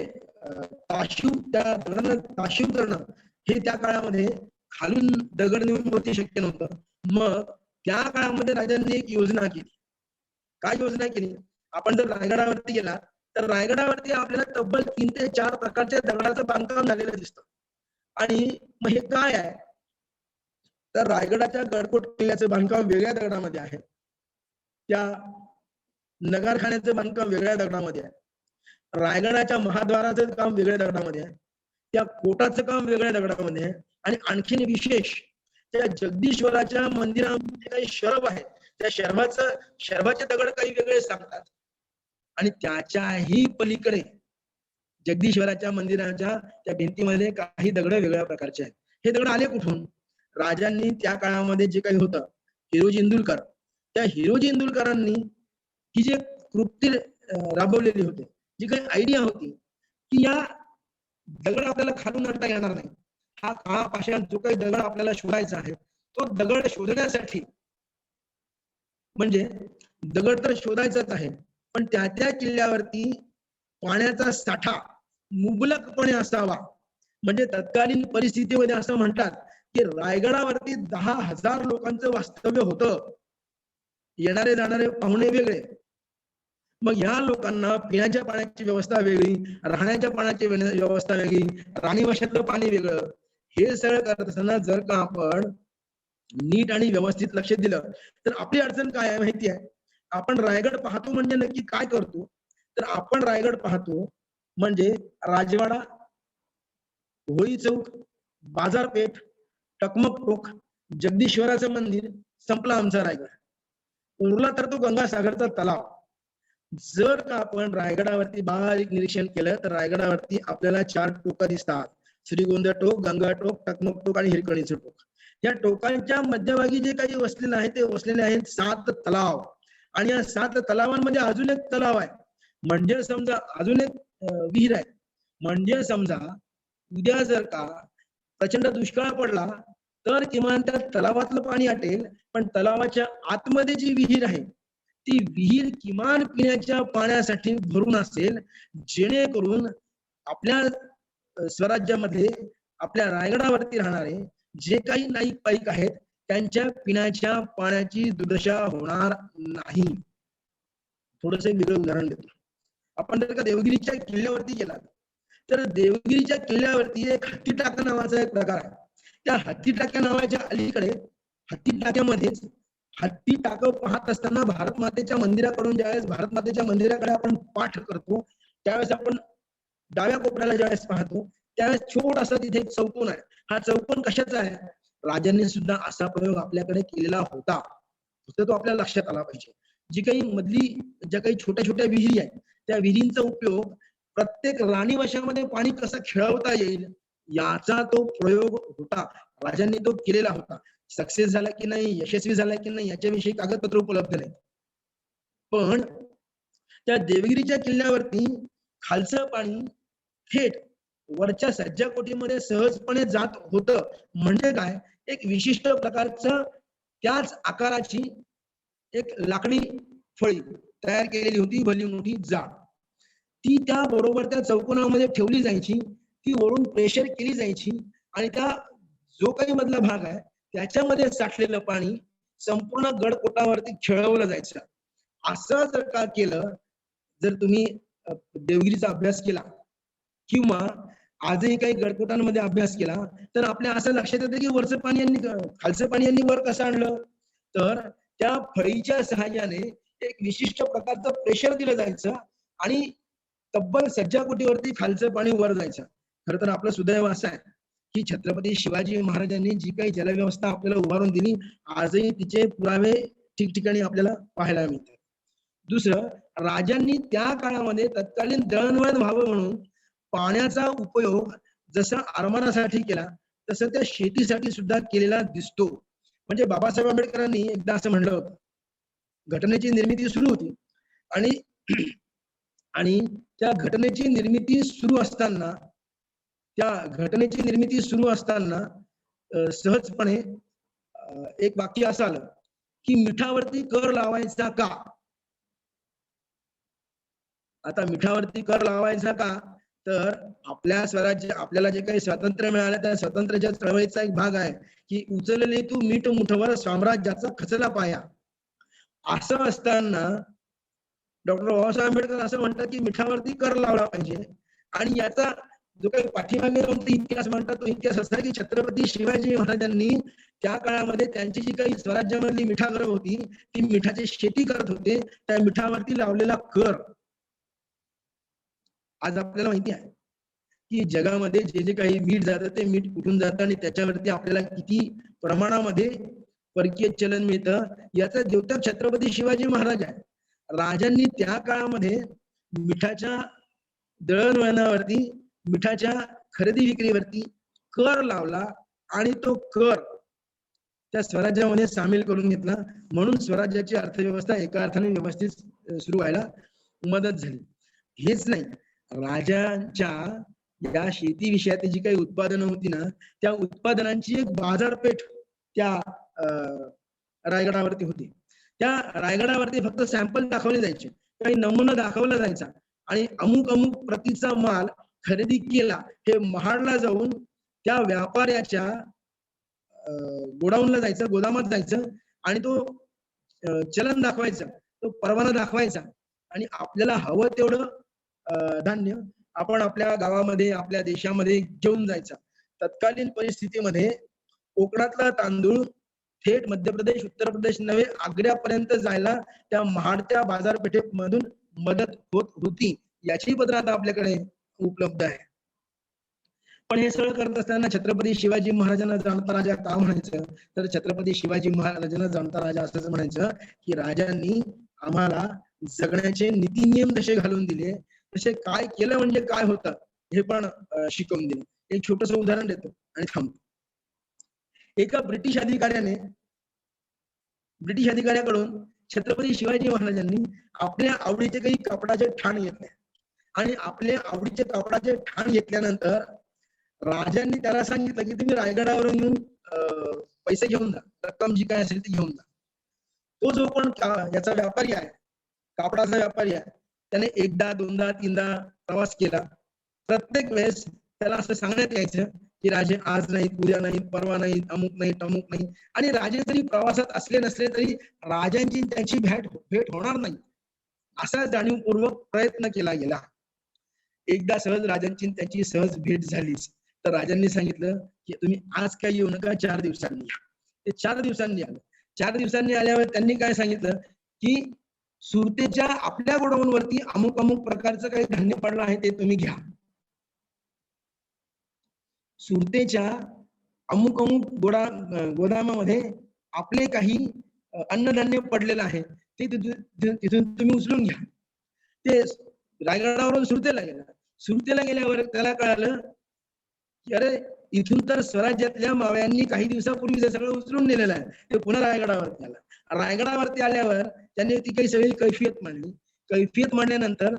त्या दगडांना ताशीव करणं हे त्या काळामध्ये खालून दगड नेऊन वरती शक्य नव्हतं. मग त्या काळामध्ये राजांनी एक योजना केली. काय योजना केली? आपण जर रायगडावरती गेला तर रायगडावरती आपल्याला तब्बल 3 ते 4 प्रकारच्या दगडाचं बांधकाम झालेलं दिसतं. आणि मग हे काय आहे? तर रायगडाच्या गडकोट किल्ल्याचं बांधकाम वेगळ्या दगडामध्ये आहे, त्या नगारखान्याचं बांधकाम वेगळ्या दगडामध्ये आहे, रायगडाच्या महाद्वाराचं काम वेगळ्या दगडामध्ये आहे, त्या कोटाचं काम वेगळ्या दगडामध्ये आहे, आणि आणखीन विशेष त्या जगदीश्वराच्या मंदिरामध्ये काही शरभ आहे, त्या शरभाचे दगड काही वेगळे सांगतात. आणि त्याच्याही पलीकडे जगदीश्वराच्या मंदिराच्या त्या भिंतीमध्ये काही दगड वेगळ्या प्रकारचे आहेत. हे दगड आले कुठून? राजांनी त्या काळामध्ये जे काही होतं, हिरोजी इंदुलकर, त्या हिरोजी इंदुलकरांनी ही जे कृत्य राबवलेली होते, जी काही आयडिया होती की या दगड आपल्याला खालून आणता येणार नाही, हा काळापाषाण जो काही दगड आपल्याला शोधायचा आहे, तो दगड शोधण्यासाठी म्हणजे दगड तर शोधायचाच आहे, पण त्या किल्ल्यावरती पाण्याचा साठा मुबलकपणे असावा. म्हणजे तत्कालीन परिस्थितीमध्ये असं म्हणतात की रायगडावरती 10,000 लोकांचं वास्तव्य होतं. येणारे जाणारे पाहुणे वेगळे, मग ह्या लोकांना पिण्याच्या पाण्याची व्यवस्था वेगळी, राहण्याच्या पाण्याची व्यवस्था वेगळी, राणीवशातलं पाणी वेगळं. हे सगळं करत असताना जर का आपण नीट आणि व्यवस्थित लक्ष दिलं तर आपली अडचण काय आहे माहिती आहे? आपण रायगड पाहतो म्हणजे नक्की काय करतो? तर आपण रायगड पाहतो म्हणजे राजवाडा, होळी चौक, बाजारपेठ, टकमक टोक, जगदीश्वराचं मंदिर, संपला आमचा रायगड. उरला तर तो गंगासागरचा तलाव. जर का आपण रायगडावरती बारीक निरीक्षण केलं तर रायगडावरती आपल्याला 4 टोकं दिसतात: श्रीगोंदा टोक, गंगा टोक, टकमक टोक आणि हिरकणीचं टोक. या टोकांच्या मध्यभागी जे काही वसलेलं आहे ते वसलेले आहेत 7 तलाव. आणि या 7 तलावांमध्ये अजून एक तलाव आहे, म्हणजे समजा अजून एक विहीर आहे. म्हणजे समजा उद्या जर का प्रचंड दुष्काळ पडला तर किमान त्या तलावातलं पाणी आटेल, पण तलावाच्या आतमध्ये जी विहीर आहे ती विहीर किमान पिण्याच्या पाण्यासाठी भरून असेल, जेणेकरून आपल्या स्वराज्यामध्ये आपल्या रायगडावरती राहणारे जे काही नाईक पाईक आहेत त्यांच्या पिण्याच्या पाण्याची दुर्दशा होणार नाही. थोडस एक वेगळं उदाहरण देतो. आपण जर का देवगिरीच्या किल्ल्यावरती गेलात तर देवगिरीच्या किल्ल्यावरती एक हत्ती टाका नावाचा एक प्रकार आहे. त्या हत्ती टाक्या नावाच्या अलीकडे हत्ती टाक्यामध्येच हत्ती टाकं पाहत असताना भारत मातेच्या मंदिराकडून ज्यावेळेस भारत मातेच्या मंदिराकडे आपण पाठ करतो त्यावेळेस आपण डाव्या कोपऱ्याला ज्यावेळेस पाहतो त्यावेळेस छोटासा तिथे एक चौकोन आहे. हा चौकोन कशाचा आहे? राजांनी सुद्धा असा प्रयोग आपल्याकडे केलेला होता, फक्त तो आपल्या लक्षात आला पाहिजे. जी काही मधली ज्या काही छोट्या छोट्या विहिरी आहेत त्या विहिरींचा उपयोग प्रत्येक राणीवशामध्ये पाणी कसं खेळवता येईल याचा तो प्रयोग होता. राजांनी तो केलेला होता. सक्सेस झाला की नाही, यशस्वी झाला की नाही याच्याविषयी कागदपत्र उपलब्ध नाही. पण त्या देवगिरीच्या किल्ल्यावरती खालचं पाणी थेट वरच्या सज्जाकोटीमध्ये सहजपणे जात होतं. म्हणजे काय? एक विशिष्ट प्रकारचं त्याच आकाराची एक लाकडी फळी तयार केलेली होती, भली मोठी जाड. ती त्या बरोबर त्या चौकोनामध्ये ठेवली जायची, ती वरून प्रेशर केली जायची आणि त्या जो काही मधला भाग आहे त्याच्यामध्ये साठलेलं पाणी संपूर्ण गडकोटावरती खेळवलं जायचं. असं जर का केलं, जर तुम्ही देवगिरीचा अभ्यास केला किंवा आजही काही गडकोटांमध्ये अभ्यास केला तर आपल्या असं लक्षात येतं की वरचं पाणी यांनी खालचं पाणी यांनी वर कसं आणलं, तर त्या फळीच्या सहाय्याने एक विशिष्ट प्रकारचं प्रेशर दिलं जायचं आणि तब्बल सज्जाकोटीवरती खालचं पाणी वर जायचं. खरं तर आपलं सुदैव असं आहे की छत्रपती शिवाजी महाराजांनी जी काही जलव्यवस्था आपल्याला उभारून दिली, आजही तिचे पुरावे ठिकठिकाणी आपल्याला पाहायला मिळतात. दुसरं, राजांनी त्या काळामध्ये तत्कालीन दळणवळण व्हावं म्हणून पाण्याचा उपयोग जसा आरमारासाठी केला तसं त्या शेतीसाठी सुद्धा केलेला दिसतो. म्हणजे बाबासाहेब आंबेडकरांनी एकदा असं म्हणलं होतं, घटनेची निर्मिती सुरू होती आणि आणि त्या घटनेची निर्मिती सुरू असताना सहजपणे एक वाक्य असं आलं की मिठावरती कर लावायचा का. आता मिठावरती कर लावायचा का, तर आपल्या स्वराज्य आपल्याला जे काही स्वातंत्र्य मिळालं त्या स्वातंत्र्याच्या चळवळीचा एक भाग आहे की उचलले तू मीठ मुठवर साम्राज्याचा खचला पाया. असं असताना डॉक्टर बाबासाहेब आंबेडकर असं म्हणतात की मिठावरती कर लावला पाहिजे. आणि याचा जो काही पाठीमागे इतिहास म्हणतात तो इतिहास असा की छत्रपती शिवाजी महाराजांनी त्या काळामध्ये त्यांची जी काही स्वराज्यामधली मिठागरं होती ती मिठाची शेती करत होते. त्या मिठावरती लावलेला कर, आज आपल्याला माहिती आहे की जगामध्ये जे जे काही मीठ जातं ते मीठ कुठून जातं आणि त्याच्यावरती आपल्याला किती प्रमाणामध्ये परकीय चलन मिळतं याचा द्योतक छत्रपती शिवाजी महाराज आहे. राजांनी त्या काळामध्ये मिठाच्या दळणवळणावरती, मिठाच्या खरेदी विक्रीवरती कर लावला आणि तो कर त्या स्वराज्यामध्ये सामील करून घेतला. म्हणून स्वराज्याची अर्थव्यवस्था एका अर्थाने व्यवस्थित सुरू व्हायला मदत झाली. हेच नाही, राजांच्या या शेती विषयात जी काही उत्पादनं होती ना त्या उत्पादनांची एक बाजारपेठ त्या रायगडावरती होती. त्या रायगडावरती फक्त सॅम्पल दाखवले जायचे, काही नमुना दाखवला जायचा आणि अमुक अमुक प्रतीचा माल खरेदी केला हे महाडला जाऊन त्या व्यापाऱ्याच्या गोडाऊनला जायचं, गोदामात जायचं आणि तो चलन दाखवायचा, तो परवाना दाखवायचा आणि आपल्याला हवं तेवढं धान्य आपण आपल्या गावामध्ये, आपल्या देशामध्ये घेऊन जायचा. तत्कालीन परिस्थितीमध्ये कोकणातला तांदूळ थेट मध्य प्रदेश, उत्तर प्रदेश नव्हे आग्र्यापर्यंत जायला त्या महाडच्या बाजारपेठेमधून मदत होत होती. याची पत्र आता आपल्याकडे उपलब्ध आहे. पण हे सगळं करत असताना छत्रपती शिवाजी महाराजांना जाणता राजा का म्हणायचं, तर छत्रपती शिवाजी महाराजांना जाणता राजा असं म्हणायचं की राजांनी आम्हाला जगण्याचे नीती नियम तसे घालून दिले, तसे काय केलं म्हणजे काय होतं हे पण शिकवून दिलं. एक छोटस उदाहरण देतो आणि थांबतो. एका ब्रिटिश अधिकाऱ्याकडून छत्रपती शिवाजी महाराजांनी आपल्या आवडीचे काही कापडाचे ठाण घेतले आणि आपल्या आवडीचे कापडाचे ठाण घेतल्यानंतर राजांनी त्याला सांगितलं की तुम्ही रायगडावरून येऊन पैसे घेऊन जा, रक्कम जी काय असेल ती घेऊन जा. तो जो पण याचा व्यापारी आहे, कापडाचा व्यापारी आहे, त्याने एकदा, दोनदा, तीनदा प्रवास केला. प्रत्येक वेळेस त्याला असं सांगण्यात यायचं की राजे आज नाहीत, उद्या नाहीत, परवा नाहीत, अमुक नाही, तमुक नाही. आणि राजे जरी प्रवासात असले नसले तरी राजांची त्यांची भेट होणार नाही असा जाणीवपूर्वक प्रयत्न केला गेला. एकदा सहज राजांची त्यांची सहज भेट झालीच तर राजांनी सांगितलं की तुम्ही आज काही येऊ नका, 4 दिवसांनी या. ते 4 दिवसांनी आलं. 4 दिवसांनी आल्यावर त्यांनी काय सांगितलं की सुरतेच्या आपल्या गोडाऊनवरती अमुक अमुक प्रकारचं काही धान्य पडलं आहे ते तुम्ही घ्या. सुरतेच्या अमुक अमुक गोदामामध्ये आपले काही अन्नधान्य पडलेलं आहे ते तिथून तुम्ही उचलून घ्या. ते रायगडावरून सुरतेला गेला. सुरतेला गेल्यावर त्याला कळालं की अरे इथून तर स्वराज्यातल्या मावळ्यांनी काही दिवसापूर्वी जे सगळं उचलून नेलेलं आहे ते पुन्हा रायगडावरती आला. रायगडावरती आल्यावर त्यांनी ती काही सगळी कैफियत मांडली. कैफियत मांडल्यानंतर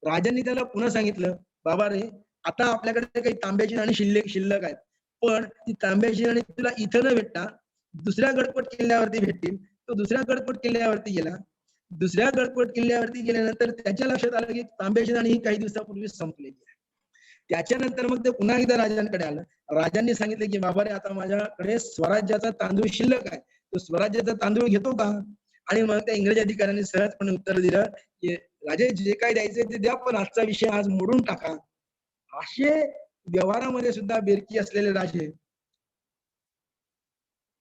राजांनी त्याला पुन्हा सांगितलं, बाबा रे आता आपल्याकडे काही तांब्याची नाणी शिल्लक आहेत, पण ती तांब्याची नाणी तुला इथं न भेटता दुसऱ्या गडकोट किल्ल्यावरती भेटतील. तो दुसऱ्या गडकोट किल्ल्यावरती गेला. दुसऱ्या गडकोट किल्ल्यावरती गेल्यानंतर त्याच्या लक्षात आलं की तांब्याची नाणी ही काही दिवसापूर्वी संपलेली आहे. त्याच्यानंतर मग ते पुन्हा एकदा राजांकडे आलं. राजांनी सांगितलं की बाबा रे, आता माझ्याकडे स्वराज्याचा तांदूळ शिल्लक आहे, तो स्वराज्याचा तांदूळ घेतो का? आणि मग त्या इंग्रज अधिकाऱ्यांनी सहजपणे उत्तर दिलं की राजे, जे काय द्यायचे ते द्या, पण आजचा विषय आज मोडून टाका. असे व्यवहारामध्ये सुद्धा बेरकी असलेले राजे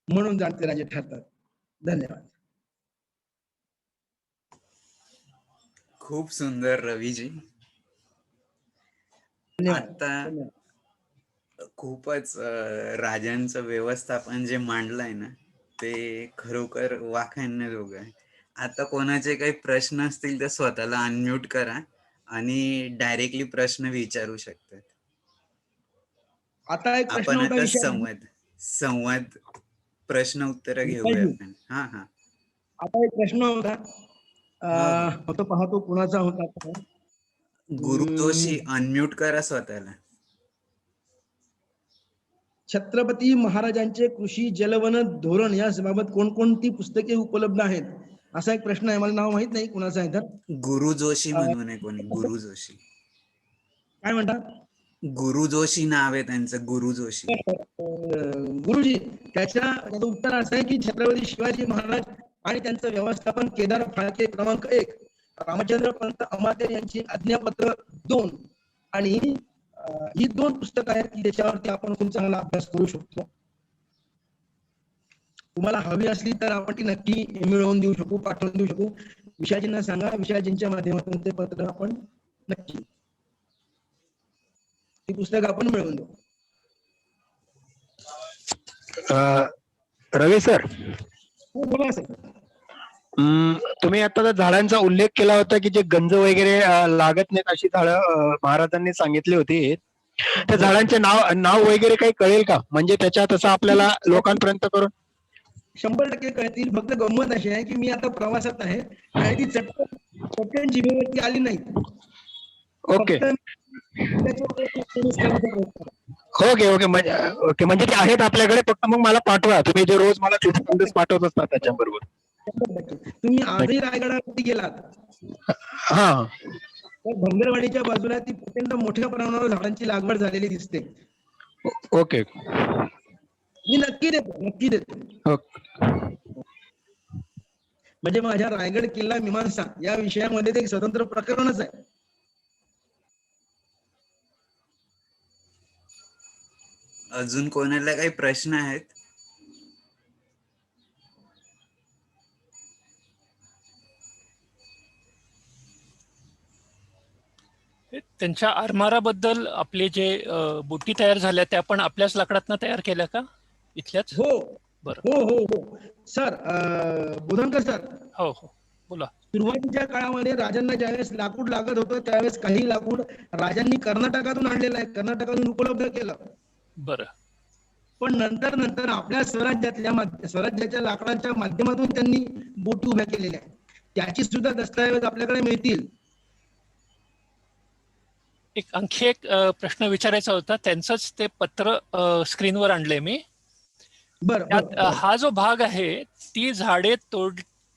म्हणून जाणते राजे ठरतात. धन्यवाद. खूप सुंदर रवीजी. धन्यवाद. आता खूपच राजांचं व्यवस्थापन जे मांडलंय ना, ते खरोखर वाखाणण्याजोगं आहे. आता कोणाचे काही प्रश्न असतील तर स्वतःला अनम्यूट करा आणि डायरेक्टली प्रश्न विचारू शकतात. आता एक प्रश्न आपण होता आता विषय संवाद प्रश्न उत्तर घेऊया आपण. हा हा आता एक प्रश्न होता. हो. होतो पाहतो कुणाचा होता तो. गुरु जोशी, हम्म, अनम्यूट करा स्वतःला. छत्रपती महाराजांचे कृषी जलवन धोरण याबाबत कोणकोणती पुस्तके उपलब्ध आहेत, असा एक प्रश्न आहे. मला नाव माहित नाही कुणाचा आहे तर. गुरु जोशी अं, म्हणून आहे कोणी, गुरु जोशी. काय म्हणता? गुरु जोशी नाव आहे त्यांचं, गुरु जोशी. गुरुजी, त्याचं उत्तर असं आहे की छत्रपती शिवाजी महाराज आणि त्यांचं व्यवस्थापन, केदार फाळके क्रमांक 1, रामचंद्र पंत अमात्य यांची आज्ञापत्र 2, आणि ही 2 पुस्तकं आहेत की त्याच्यावरती आपण खूप चांगला अभ्यास करू शकतो. तुम्हाला हवी असली तर आपण ती नक्की मिळवून देऊ शकू, पाठवून देऊ शकू. विषयाजींना सांगा, विषयाजींच्या माध्यमातून ते पत्र आपण नक्की ती पुस्तक आपण मिळवून देऊ. रवी सर, हो, बोला सर. तुम्ही आता त्या झाडांचा उल्लेख केला होता की जे गंज वगैरे लागत नाहीत अशी झाडं महाराजांनी सांगितली होती. त्या झाडांचे नाव वगैरे काही कळेल का? म्हणजे त्याच्या तसं आपल्याला लोकांपर्यंत करून. 100% कळतील. फक्त गंमत अशी आहे की मी आता प्रवासात आहे आणि ती चटकन जिभेवरती आली नाही. ओके फक्त ओके ओके म्हणजे ते आहेत आपल्याकडे, फक्त मग मला पाठवा. तुम्ही जे रोज मला संदेश पाठवत असता त्याच्याबरोबर. तुम्ही आजही रायगडावरती गेलात हा, तर भंगरवाडीच्या बाजूला ती प्रचंड मोठ्या प्रमाणावर झाडांची लागवड झालेली दिसते. ओके मी नक्की देतो. म्हणजे माझ्या रायगड किल्ला मीमांसा या विषयामध्ये ते एक स्वतंत्र प्रकरणच आहे. अजून कोणाला काही प्रश्न आहेत? त्यांच्या आरमाराबद्दल आपले जे बोटी तयार झाल्या त्या पण आपल्याच लाकडातनं तयार केल्या का इथल्याच? हो बरं. हो हो हो सर, बोधनकर सर, हो हो बोला. सुरुवातीच्या काळामध्ये राजांना ज्यावेळेस लाकूड लागत होतं त्यावेळेस काही लाकूड राजांनी कर्नाटकातून आणलेलं आहे, कर्नाटकातून उपलब्ध केलं. बरं. पण नंतर आपल्या स्वराज्याच्या लाकडाच्या माध्यमातून त्यांनी बोटी उभ्या केलेल्या आहेत. त्याची सुद्धा दस्तऐवज आपल्याकडे मिळतील. आणखी एक प्रश्न विचारायचा होता. त्यांचंच ते पत्र स्क्रीनवर आणलंय मी. त्यात हा जो भाग आहे, ती झाडे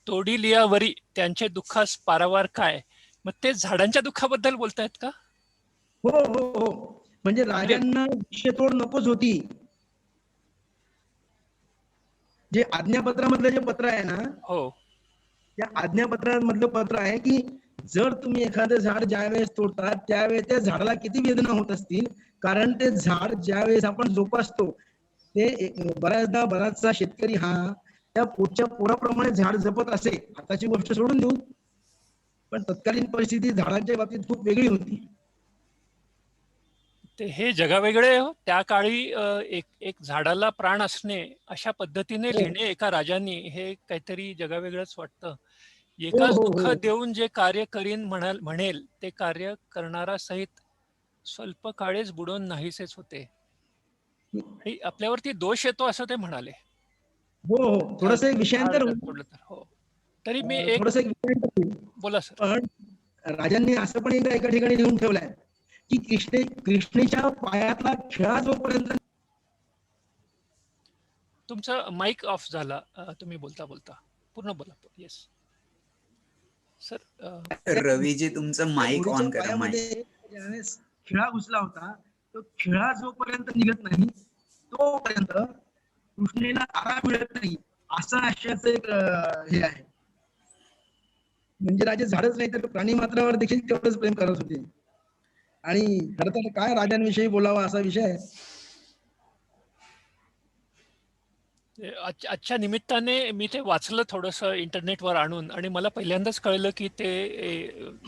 तोडिलियावरी त्यांचे दुःखास पारावार काय, मग ते झाडांच्या दुःखाबद्दल बोलतायत का? हो हो हो, म्हणजे राजांना विषयतोड नकोच होती. जे आज्ञापत्रामधलं जे पत्र आहे ना, हो, त्या आज्ञापत्रामधलं पत्र आहे की जर तुम्ही एखादं झाड ज्यावेळेस तोडतात त्यावेळेस त्या झाडाला किती वेदना होत असतील, कारण ते झाड ज्यावेळेस आपण जोपासतो ते बराचसा शेतकरी हा त्या पोटच्या पोराप्रमाणे झाड जपत असे. आताची गोष्ट सोडून देऊ, पण तत्कालीन परिस्थिती झाडांच्या बाबतीत खूप वेगळी होती. ते हे जगावेगळे हो. त्या काळी एक झाडाला प्राण असणे अशा पद्धतीने लिहिणे एका राजांनी, हे काहीतरी जगावेगळंच वाटतं. एकाच दुःख देऊन जे कार्य करीन म्हणेल ते कार्य करणारा सहित स्वल्प काळेच बुडून नाहीसेच होते. आणि आपल्यावरती दोष येतो असं ते म्हणाले. हो हो, थोडस विषयांतर हो, तरी मी एक बोला सर. पण राजांनी असं पण एकदा एका ठिकाणी लिहून ठेवलंय की कृष्णेच्या पायातला खिळा जोपर्यंत. तुमचा माईक ऑफ झाला, तुम्ही बोलता बोलता पूर्ण बोला. येस. सर रवीजी तुमचं माईक घोडीच्या ऑन करा. माईक. पायामध्ये ज्याने खिळा घुसला होता, तो खिळा जोपर्यंत निघत नाही तोपर्यंत कृष्णेला तारा मिळत नाही, असं आशयाचं एक हे आहे. म्हणजे राजे झाडच नाही तर प्राणी मात्रावर देखील तेवढंच प्रेम करत होते. आणि खरं तर काय राजांविषयी बोलावा असा विषय आहे. आजच्या निमित्ताने मी ते वाचलं थोडंसं इंटरनेटवर आणून, आणि मला पहिल्यांदाच कळलं की ते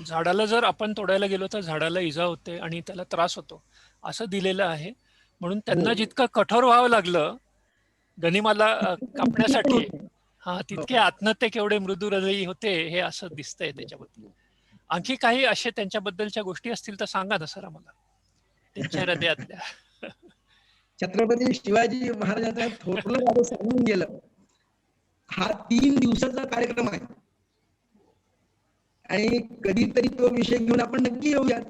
झाडाला जर आपण तोडायला गेलो तर झाडाला इजा होते आणि त्याला त्रास होतो असं दिलेलं आहे. म्हणून त्यांना जितकं कठोर व्हावं लागलं गनिमाला कापण्यासाठी, तितके आत्महत्या केवढे मृदू हृदयी होते हे असं दिसतंय त्याच्याबद्दल. आणखी काही असे त्यांच्याबद्दलच्या गोष्टी असतील तर सांगा ना सर आम्हाला, त्यांच्या हृदयातल्या. छत्रपती शिवाजी महाराजांचा थोरलं राजा सांगून गेलं. हा 3 दिवसाचा कार्यक्रम आहे आणि कधीतरी तो विषय घेऊन आपण नक्की येऊयात.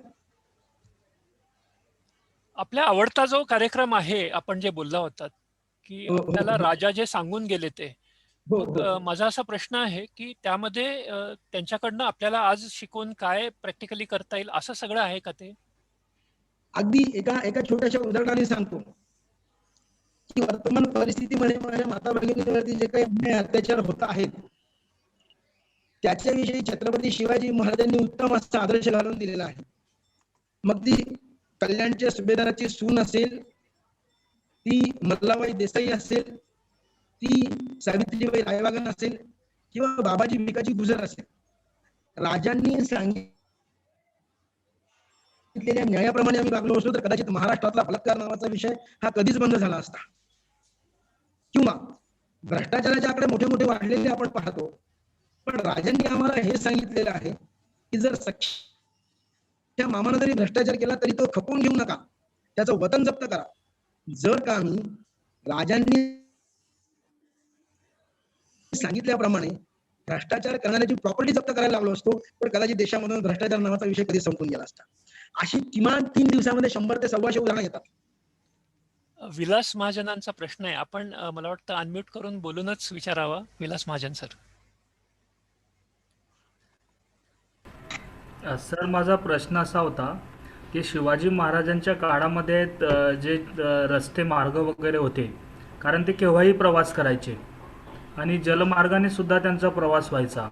आपल्या आवडता जो कार्यक्रम आहे आपण जे बोलला होतात की त्याला राजा जे सांगून गेले ते, मग माझा असा प्रश्न आहे की त्यामध्ये त्यांच्याकडनं आपल्याला आज शिकून काय प्रॅक्टिकली करता येईल असं सगळं आहे का ते? अगदी एका छोट्याशा उदाहरणाने सांगतो की वर्तमान परिस्थितीमध्ये माझ्या माता भगिनीवरती जे काही अन्याय अत्याचार होत आहेत त्याच्याविषयी छत्रपती शिवाजी महाराजांनी उत्तम असा आदर्श घालून दिलेला आहे. मग ती कल्याणच्या सुभेदाराची सून असेल, ती मल्लाबाई देसाई असेल, ती सावित्रीबाई रायवागन असेल किंवा बाबाजी भिकाजी गुजर असेल, राजांनी सांगितलेल्या न्यायाप्रमाणे आम्ही वागलो असतो तर कदाचित महाराष्ट्रातला बलात्कार नावाचा विषय हा कधीच बंद झाला असता. किंवा भ्रष्टाचाराचे आकडे मोठे मोठे वाढलेले आपण पाहतो, पण राजांनी आम्हाला हे सांगितलेलं आहे की जर त्या मामानं जरी भ्रष्टाचार केला तरी तो खपवून घेऊ नका, त्याचं वतन जप्त करा. जर का आम्ही राजांनी सांगितल्याप्रमाणे भ्रष्टाचार करणाऱ्याची प्रॉपर्टी जप्त करायला लागलो असतो तर कदाचित देशामधून भ्रष्टाचार नावाचा विषय कधी संपून गेला असता. अशी किमान 3 दिवसामध्ये 100 ते 125 उदाहरणं येतात. विलास महाजनांचा प्रश्न आहे, आपण मला वाटतं अनम्यूट करून बोलूनच विचारावा. विलास महाजन सर. सर माझा प्रश्न असा होता की शिवाजी महाराजांच्या काळामध्ये जे रस्ते मार्ग वगैरे होते, कारण ते केव्हाही प्रवास करायचे आणि जलमार्गाने सुद्धा त्यांचा प्रवास व्हायचा,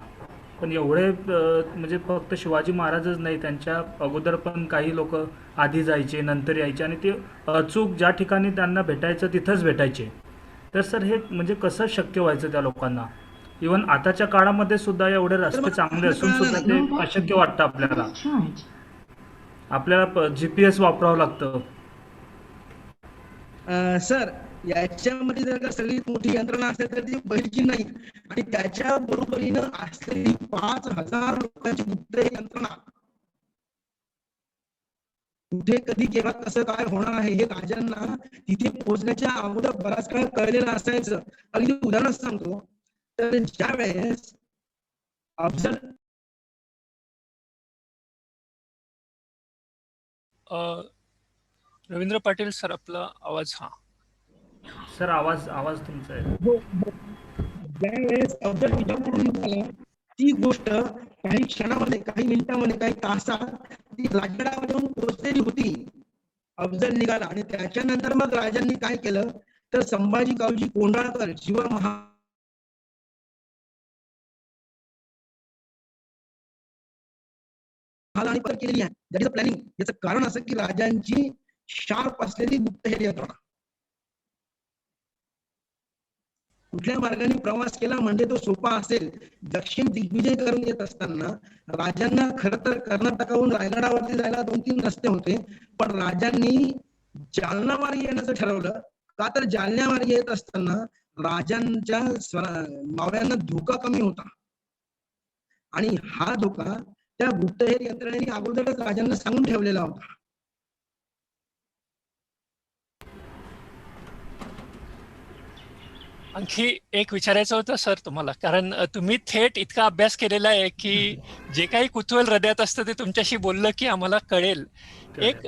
पण एवढे म्हणजे फक्त शिवाजी महाराजच नाही, त्यांच्या अगोदर पण काही लोक आधी जायचे नंतर यायचे आणि ते अचूक ज्या ठिकाणी त्यांना भेटायचं तिथंच भेटायचे. तर सर हे म्हणजे कसं शक्य व्हायचं त्या लोकांना? इव्हन आताच्या काळामध्ये सुद्धा एवढे रस्ते चांगले असून सुद्धा ते अशक्य वाटतं आपल्याला. आपल्याला GPS वापरावं लागतं. सर याच्यामध्ये जर का सगळ्यात मोठी यंत्रणा असेल तर ती बैलची नाही, आणि त्याच्या बरोबरीनं असलेली 5000 लोकांची गुप्त यंत्रणा कुठे कधी केव्हा कसं काय होणार आहे हे राजांना तिथे पोहोचण्याच्या अगोदर बराच काळ कळलेलं असायचं. अगदी उदाहरण सांगतो, तर ज्या वेळेस अफजल रवींद्र पाटील सर आपला आवाज. सर आवाज तुमचा आहे. ज्यावेळेस अफजल विजापूरहून निघाला ती गोष्ट काही क्षणामध्ये, काही मिनिटांमध्ये, काही तासात ती राजगडावर येऊन पोहोचलेली होती. अफजल निघाला आणि त्याच्यानंतर मग राजांनी काय केलं तर संभाजी कावजी कोंढाळकर शिवा केलेली आहे. That is planning. याचं कारण असं की राजांची शार्प असलेली गुप्तहेर यंत्रणा. कुठल्या मार्गाने प्रवास केला म्हणजे तो सोपा असेल. दक्षिण दिग्विजय करून येत असताना राजांना खरं तर कर्नाटकाहून रायगडावरती जायला 2-3 रस्ते होते, पण राजांनी जालना मार्गे येण्याचं ठरवलं. का तर जालन्या मार्गे येत असताना राजांच्या मावळ्यांना धोका कमी होता आणि हा धोका त्या गुप्तहेर यंत्रणेने अगोदरच राजांना सांगून ठेवलेला होता. आणखी एक विचारायचं होतं सर तुम्हाला, कारण तुम्ही थेट इतका अभ्यास केलेला आहे की जे काही कुतूहल हृदयात असतं ते तुमच्याशी बोललं की आम्हाला कळेल. एक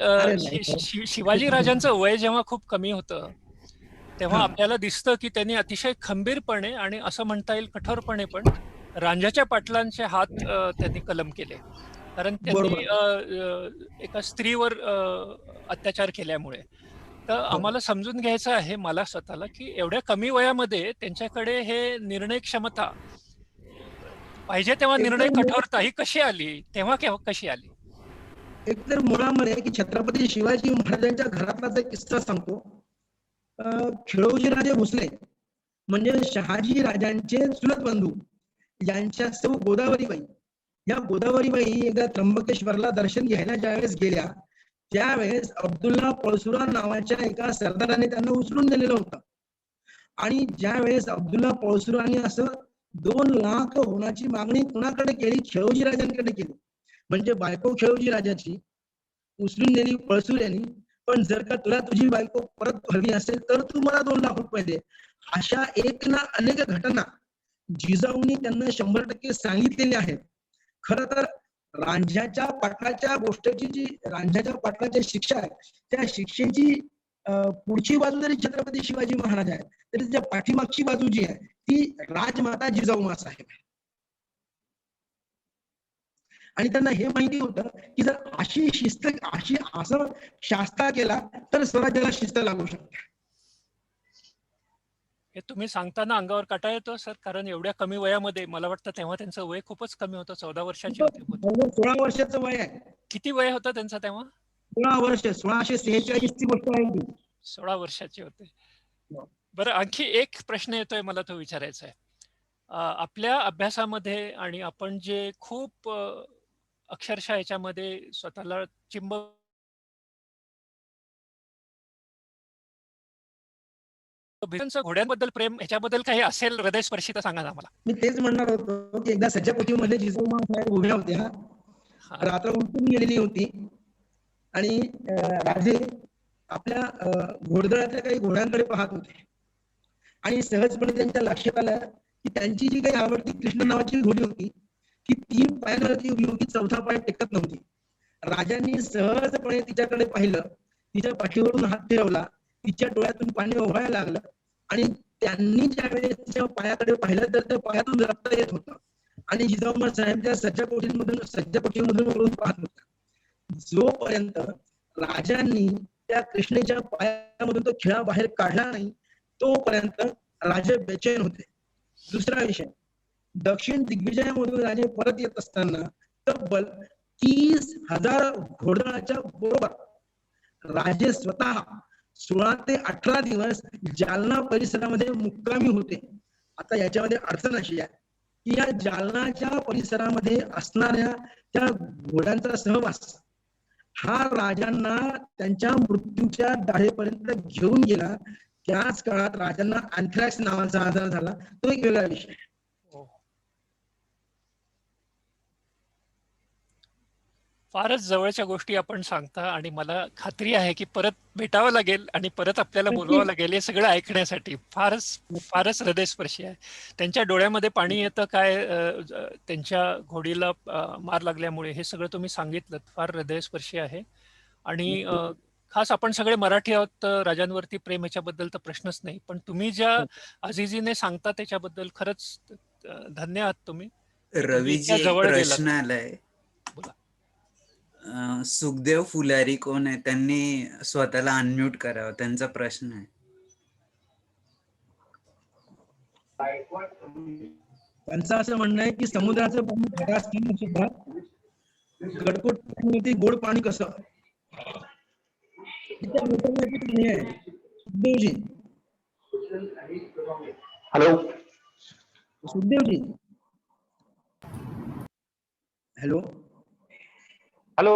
शिवाजी राजांचं वय जेव्हा खूप कमी होतं तेव्हा आपल्याला दिसतं की त्यांनी अतिशय खंबीरपणे आणि असं म्हणता येईल कठोरपणे पण रांझाच्या पाटलांचे हात त्यांनी कलम केले, कारण त्यांनी एका स्त्रीवर अत्याचार केल्यामुळे. तर आम्हाला समजून घ्यायचं आहे मला स्वतःला, की एवढ्या कमी वयामध्ये त्यांच्याकडे हे निर्णय क्षमता, पाहिजे तेव्हा निर्णय कठोरता ही कशी आली, तेव्हा केव्हा कशी आली? एकतर मुळामध्ये की छत्रपती शिवाजी महाराजांच्या घरातलाच एक किस्सा सांगतो. खिळवजी राजे भोसले म्हणजे शहाजी राजांचे चुलत बंधू, यांच्या सौ गोदावरीबाई, या गोदावरीबाई एकदा त्र्यंबकेश्वरला दर्शन घ्यायला ज्यावेळेस गेल्या, त्यावेळेस अब्दुल्ला पळसुरा नावाच्या एका सरदाराने त्यांना उचलून दिलेलं होतं. आणि ज्यावेळेस अब्दुल्ला पळसुराने असं 2 लाख होण्याची मागणी कुणाकडे केली? खिळवजी राजांकडे केली. म्हणजे बायको खिळवजी राजाची उचलून नेली पळसुर यांनी, पण जर का तुला तुझी बायको परत हवी असेल तर तू मला 2 लाख रुपये दे. अशा एक ना अनेक घटना जिजाऊंनी त्यांना 100% सांगितलेल्या आहेत. खर तर रांझ्याच्या पाटलाच्या गोष्टीची जी रांझ्याच्या पाटलाची शिक्षा आहे, त्या शिक्षेची पुढची बाजू जरी छत्रपती शिवाजी महाराज आहे, तरी त्याच्या पाठीमागची बाजू जी आहे ती राजमाता जिजाऊ साहेब आहे. आणि त्यांना हे माहिती होतं की जर अशी शिस्त असं शास्त्रा केला तर स्वराज्याला शिस्त लागू शकते. हे तुम्ही सांगताना अंगावर काटा येतो सर, कारण एवढ्या कमी वयामध्ये, मला वाटतं तेव्हा त्यांचं वय खूपच कमी होतं, 14 वर्षाचे होते बहुतेक. 16 वर्षाचं वय आहे. किती वय होतं त्यांचं तेव्हा? 16 वर्ष, 1646 ची गोष्ट आहे ती. 16 वर्षाचे होते. बरं, आणखी एक प्रश्न येतोय मला, तो विचारायचा आहे. आपल्या अभ्यासामध्ये आणि आपण जे खूप अक्षरशः याच्यामध्ये स्वतःला चिंब घोड्यांबद्दल प्रेम, ह्याच्याबद्दल काही असेल हृदयस्पर्शी तर सांगा ना आम्हाला. मी तेच म्हणणार होतो की एकदा सज्जा कोठीमध्ये जिजाऊ साहेब उभ्या होत्या, रात्र उलटून गेलेली होती आणि राजे आपल्या घोडदळातल्या काही घोड्यांकडे पाहत होते आणि सहजपणे त्यांच्या लक्षात आलं की त्यांची जी काही आवडती कृष्ण नावाची घोडी होती ती 3 पायांवरती उभी होती, 4था पाय टेकत नव्हती. राजांनी सहजपणे तिच्याकडे पाहिलं, तिच्या पाठीवरून हात फिरवला, तिच्या डोळ्यातून पाणी ओघायला लागलं आणि त्यांनी ज्यावेळेस तिच्या पायाकडे पाहिलं तर त्या पायातून रक्त येत होतं आणि जिजाऊ साहेब त्या सज्जा कोठीमधून वळून पाहत होता. जोपर्यंत राजांनी त्या कृष्णेच्या पायामधून तो खिळा बाहेर काढला नाही तोपर्यंत राजे बेचैन होते. दुसरा विषय, दक्षिण दिग्विजयामधून राजे परत येत असताना तब्बल 30,000 घोडदळाच्या बरोबर राजे स्वतः 16 ते 18 दिवस जालना परिसरामध्ये मुक्कामी होते. आता याच्यामध्ये अडचण अशी आहे की या जालनाच्या परिसरामध्ये असणाऱ्या त्या घोड्यांचा सहवास हा राजांना त्यांच्या मृत्यूच्या दाढेपर्यंत घेऊन गेला. त्याच काळात राजांना अँथ्रॅक्स नावाचा आजार झाला, तो एक वेगळा विषय. फारच जवळच्या गोष्टी आपण सांगता आणि मला खात्री आहे की परत भेटावं लागेल आणि परत आपल्याला बोलवावं लागेल हे सगळं ऐकण्यासाठी. फारच हृदयस्पर्शी आहे. त्यांच्या डोळ्यामध्ये पाणी येतं काय त्यांच्या घोडीला मार लागल्यामुळे, हे सगळं तुम्ही सांगितलं, फार हृदयस्पर्शी आहे. आणि खास आपण सगळे मराठी आहोत, तर राजांवरती प्रेम ह्याच्याबद्दल तर प्रश्नच नाही, पण तुम्ही ज्या अजिजीने सांगता त्याच्याबद्दल खरंच धन्य आहात तुम्ही. रवीजी, एक प्रश्न आलाय. बोला. सुखदेव फुलारी कोण आहे? त्यांनी स्वतःला अनम्यूट करावं, त्यांचा प्रश्न आहे. त्यांचं असं म्हणणं आहे की समुद्राचं पाणी खारं असताना सुद्धा गडकोट गोड पाणी कसं? सुखदेवजी, हॅलो सुखदेवजी, हॅलो. हॅलो.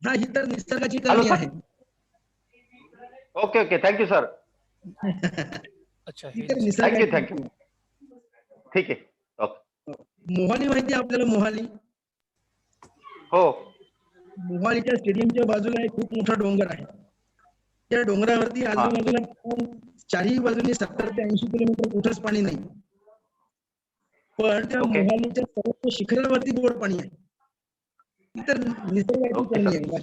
हा, ही तर निसर्गाची कमी आहे. Okay okay, thank you sir. अच्छा, थँक्यू. ठीक आहे. ओके. मोहाली माहिती आहे आपल्याला? मोहाली, हो. मोहालीच्या स्टेडियमच्या बाजूला एक खूप मोठा डोंगर आहे. त्या डोंगरावरती आजूबाजूला चारही बाजूने 70 ते 80 किलोमीटर कुठंच पाणी नाही, पण त्या मोहालीच्या सर्वोच्च शिखरावरती गोड पाणी आहे. तर निसर्गाची कमी आहे.